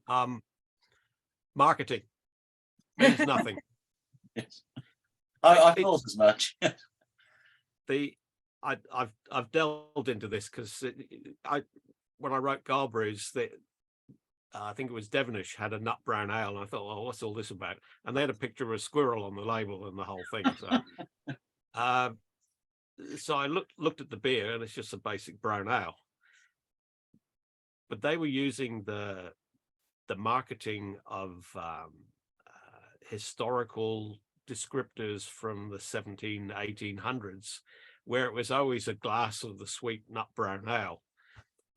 Marketing means nothing. Yes. I thought as much. I've delved into this because when I wrote Galbrews, I think it was Devonish had a nut brown ale, and I thought, well, what's all this about? And they had a picture of a squirrel on the label and the whole thing. So, so I looked at the beer, and it's just a basic brown ale. But they were using the marketing of historical descriptors from the 1800s, where it was always a glass of the sweet nut brown ale,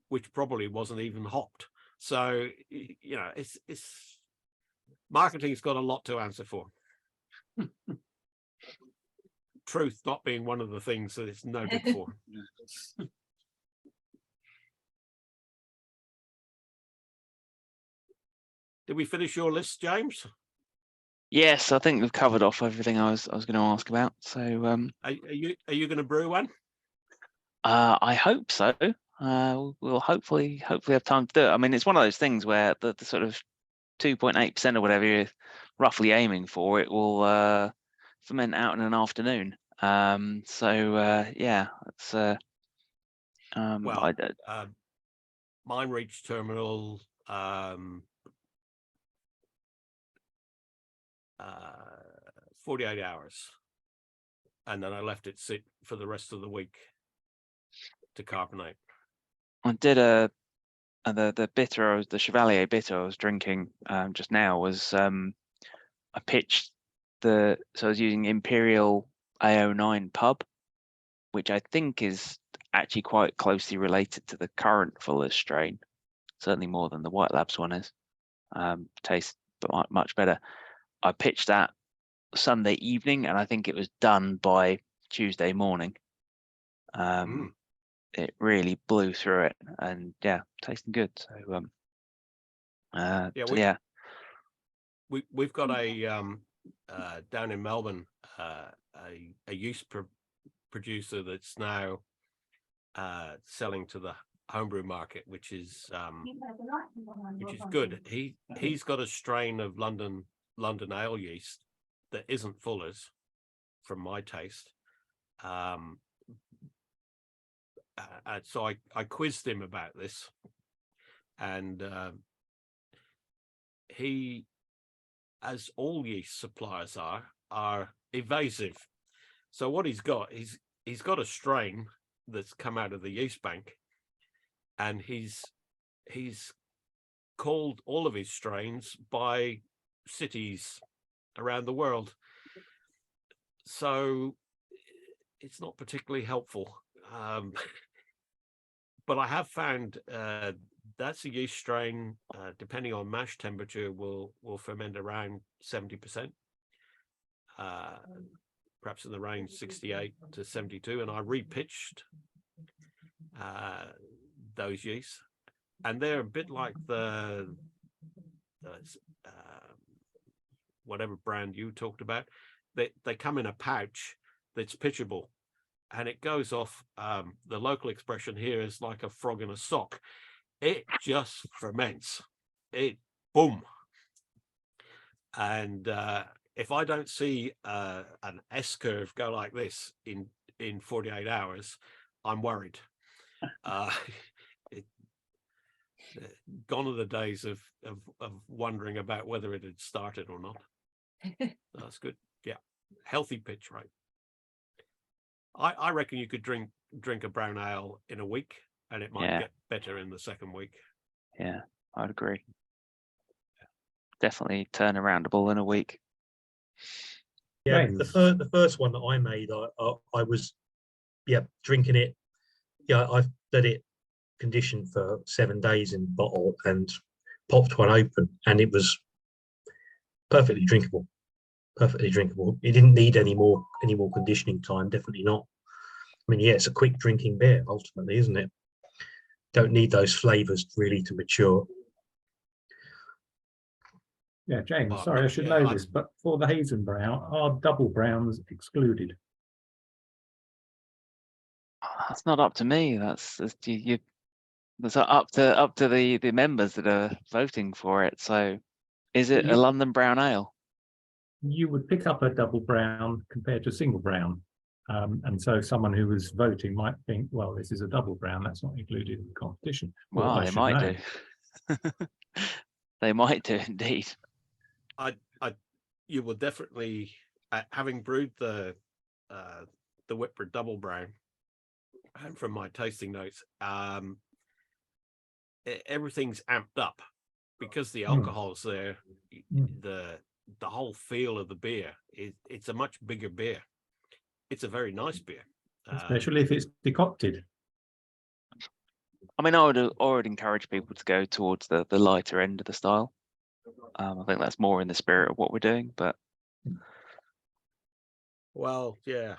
which probably wasn't even hopped. So, you know, it's marketing's got a lot to answer for. Truth not being one of the things that it's noted for. Did we finish your list, James? Yes, I think we've covered off everything I was going to ask about. So Are you going to brew one? I hope so. We'll hopefully have time to do it. I mean, it's one of those things where the sort of 2.8% or whatever you're roughly aiming for, it will ferment out in an afternoon. So yeah, it's Well, mine reached terminal 48 hours, and then I left it sit for the rest of the week to carbonate. I did the bitter, the Chevalier bitter I was drinking just now was I pitched so I was using Imperial A09 pub, which I think is actually quite closely related to the current Fuller's strain, certainly more than the White Labs one is. Tastes much better. I pitched that Sunday evening, and I think it was done by Tuesday morning. It really blew through it, and yeah, tasting good. So yeah, We've got a down in Melbourne a yeast producer that's now selling to the homebrew market, which is good. He's got a strain of London ale yeast that isn't Fuller's, from my taste. So I quizzed him about this, and he, as all yeast suppliers are evasive. So what he's got a strain that's come out of the yeast bank, and he's called all of his strains by cities around the world. So it's not particularly helpful. But I have found that's a yeast strain, depending on mash temperature, will ferment around 70%, perhaps in the range 68 to 72. And I repitched those yeasts, and they're a bit like the whatever brand you talked about. They come in a pouch that's pitchable, and it goes off. The local expression here is like a frog in a sock. It just ferments. It boom. And if I don't see an S curve go like this in 48 hours, I'm worried. Gone are the days of wondering about whether it had started or not. That's good. Yeah, healthy pitch rate. I reckon you could drink a brown ale in a week, and it might get better in the second week. Yeah, I'd agree. Definitely turn aroundable in a week. Yeah, James. the first one that I made, I was drinking it. Yeah, I've let it condition for 7 days in bottle and popped one open, and it was perfectly drinkable. Perfectly drinkable. It didn't need any more conditioning time. Definitely not. I mean, yeah, it's a quick drinking beer ultimately, isn't it? Don't need those flavors really to mature. Yeah, James, Well, sorry, I should yeah, know this, but for the Hazen brown, are double browns excluded? That's not up to me. That's up to the members that are voting for it. So, is it a London brown ale? You would pick up a double brown compared to a single brown. And so someone who was voting might think, well, this is a double brown, that's not included in the competition. Well, they might do. They might do indeed. You will definitely, having brewed the Whitbread double brown, and from my tasting notes, everything's amped up because the alcohol's there. The whole feel of the beer it's a much bigger beer. It's a very nice beer, especially if it's decocted. I mean, I would encourage people to go towards the lighter end of the style. I think that's more in the spirit of what we're doing. But well, yeah,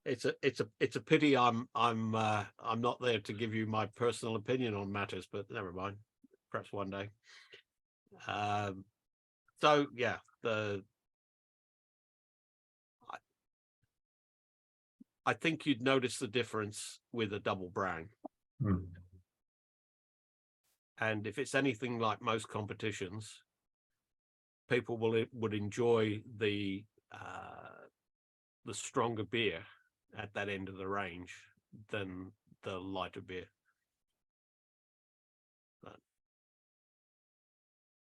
it's a pity I'm not there to give you my personal opinion on matters, but never mind. Perhaps one day. So yeah, I think you'd notice the difference with a double brown. And if it's anything like most competitions, people would enjoy the stronger beer at that end of the range than the lighter beer.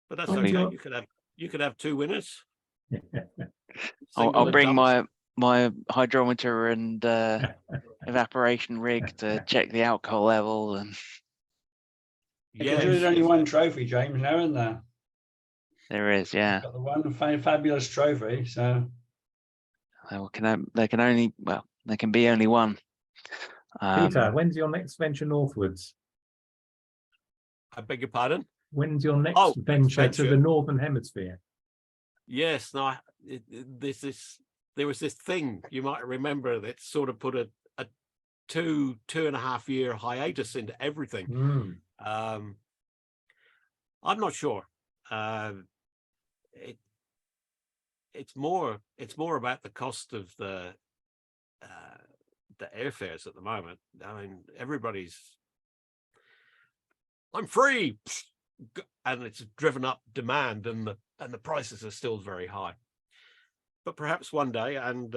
But that's okay. You could have two winners. I'll bring my hydrometer and evaporation rig to check the alcohol level. And yeah, there's only one trophy, James, now, isn't there? There is, yeah. Got the one fabulous trophy. So there can be only one. Peter, when's your next venture northwards? I beg your pardon? When's your next venture to the Northern Hemisphere? Yes, no, there was this thing you might remember that sort of put a 2.5 year hiatus into everything. I'm not sure. It's more about the cost of the airfares at the moment. I mean, I'm free, and it's driven up demand, and the prices are still very high. But perhaps one day, and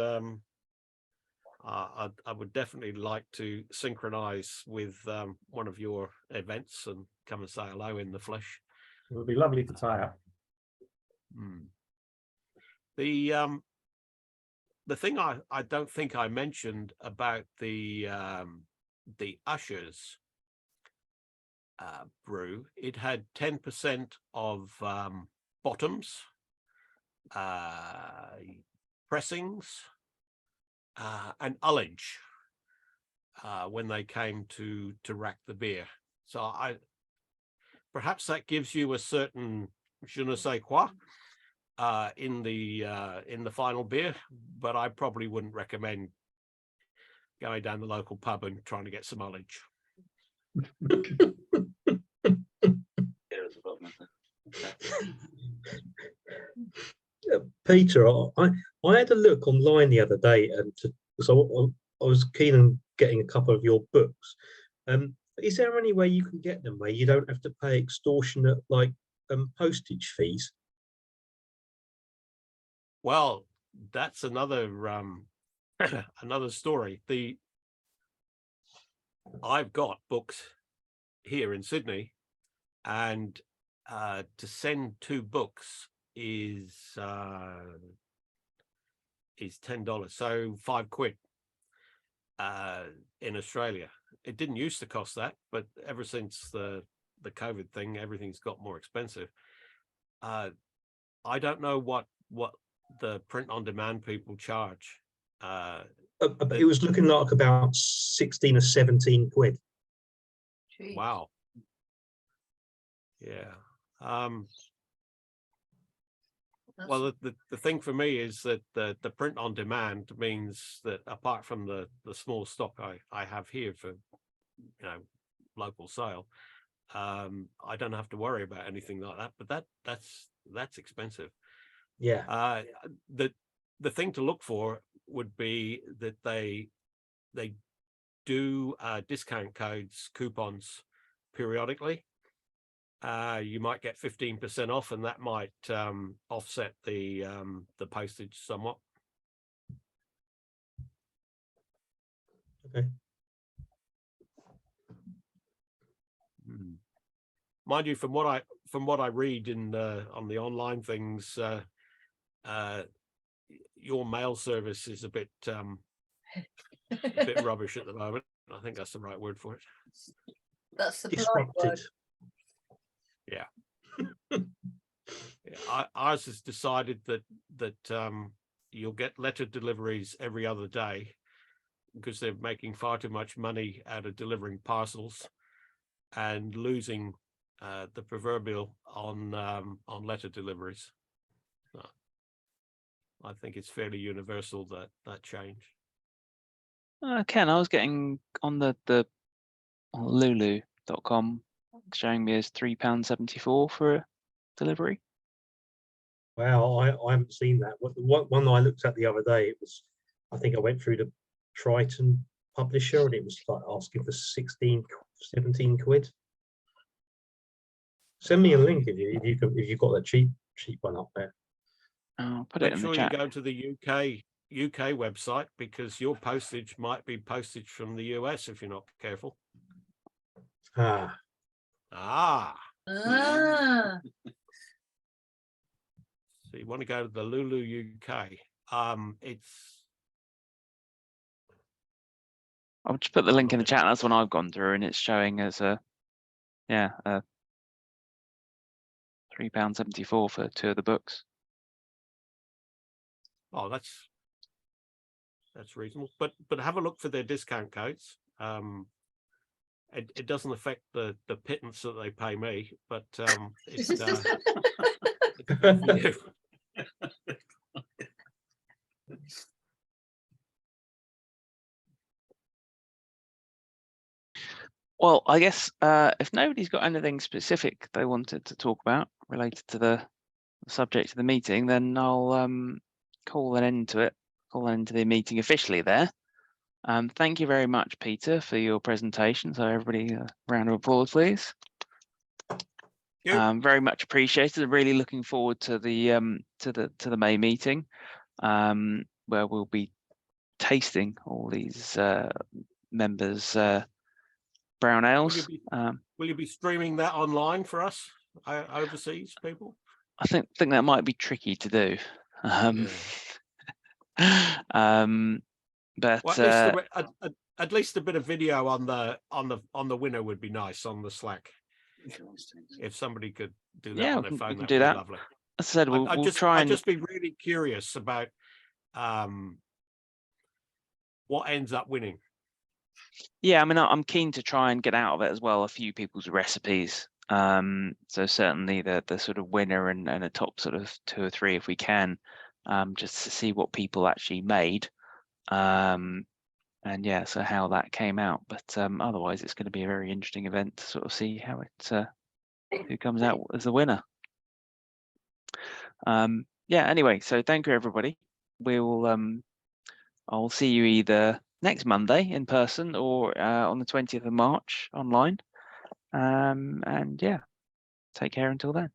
I would definitely like to synchronize with one of your events and come and say hello in the flesh. It would be lovely to tie up. The thing I don't think I mentioned about the Ushers brew, it had 10% of bottoms, pressings, an ullage when they came to rack the beer. So perhaps that gives you a certain je ne sais quoi in the final beer, but I probably wouldn't recommend going down the local pub and trying to get some ullage. Peter, I had a look online the other day, and so I was keen on getting a couple of your books. Is there any way you can get them where you don't have to pay extortionate postage fees? Well, that's another another story. I've got books here in Sydney, and to send 2 books is $10, so £5 in Australia. It didn't used to cost that, but ever since the COVID thing, everything's got more expensive. I don't know what the print on demand people charge. It was looking like about 16 or 17 quid. Jeez. Wow. Yeah. Well, the thing for me is that the print on demand means that apart from the small stock I have here for, local sale, I don't have to worry about anything like that. But that's expensive. Yeah. The thing to look for would be that they do discount codes, coupons periodically. You might get 15% off, and that might offset the postage somewhat. Okay. Mind you, from what I read in on the online things, your mail service is a bit rubbish at the moment. I think that's the right word for it. That's the polite Disrupted. word. Yeah. Yeah, ours has decided that you'll get letter deliveries every other day because they're making far too much money out of delivering parcels and losing the proverbial on letter deliveries. I think it's fairly universal that change. Ken, I was getting on the on lulu.com showing me as £3.74 for a delivery. Wow, I haven't seen that. One I looked at the other day, it was, I think I went through the Triton publisher, and it was like asking for 16, 17 quid. Send me a link if you've got a cheap one up there. I'll put Make it in sure the you chat. go to the UK website, because your postage might be postage from the US if you're not careful. Ah, Ah. So you want to go to the Lulu UK. It's. I'll just put the link in the chat. That's one I've gone through, and it's showing as £3.74 for 2 of the books. Oh, that's reasonable. But have a look for their discount codes. It doesn't affect the pittance that they pay me, but it's good for you. Well, I guess if nobody's got anything specific they wanted to talk about related to the subject of the meeting, then I'll call an end to it. Call an end to the meeting officially there. Thank you very much, Peter, for your presentation. So everybody, a round of applause, please. Very much appreciated. Really looking forward to the May meeting, where we'll be tasting all these members' brown ales. Will you be streaming that online for us, overseas people? I think that might be tricky to do. But well, at least a bit of video on the winner would be nice on the Slack. If somebody could do that on their phone, that'd be lovely. As I said, we'll try and I'd just be really curious about what ends up winning? Yeah, I mean, I'm keen to try and get out of it as well a few people's recipes. So certainly the sort of winner and a top sort of 2 or 3 if we can, just to see what people actually made. And yeah, so how that came out. But otherwise, it's going to be a very interesting event to sort of see how it who comes out as the winner. Yeah. Anyway, so thank you everybody. We'll I'll see you either next Monday in person or on the 20th of March online. And yeah, take care until then.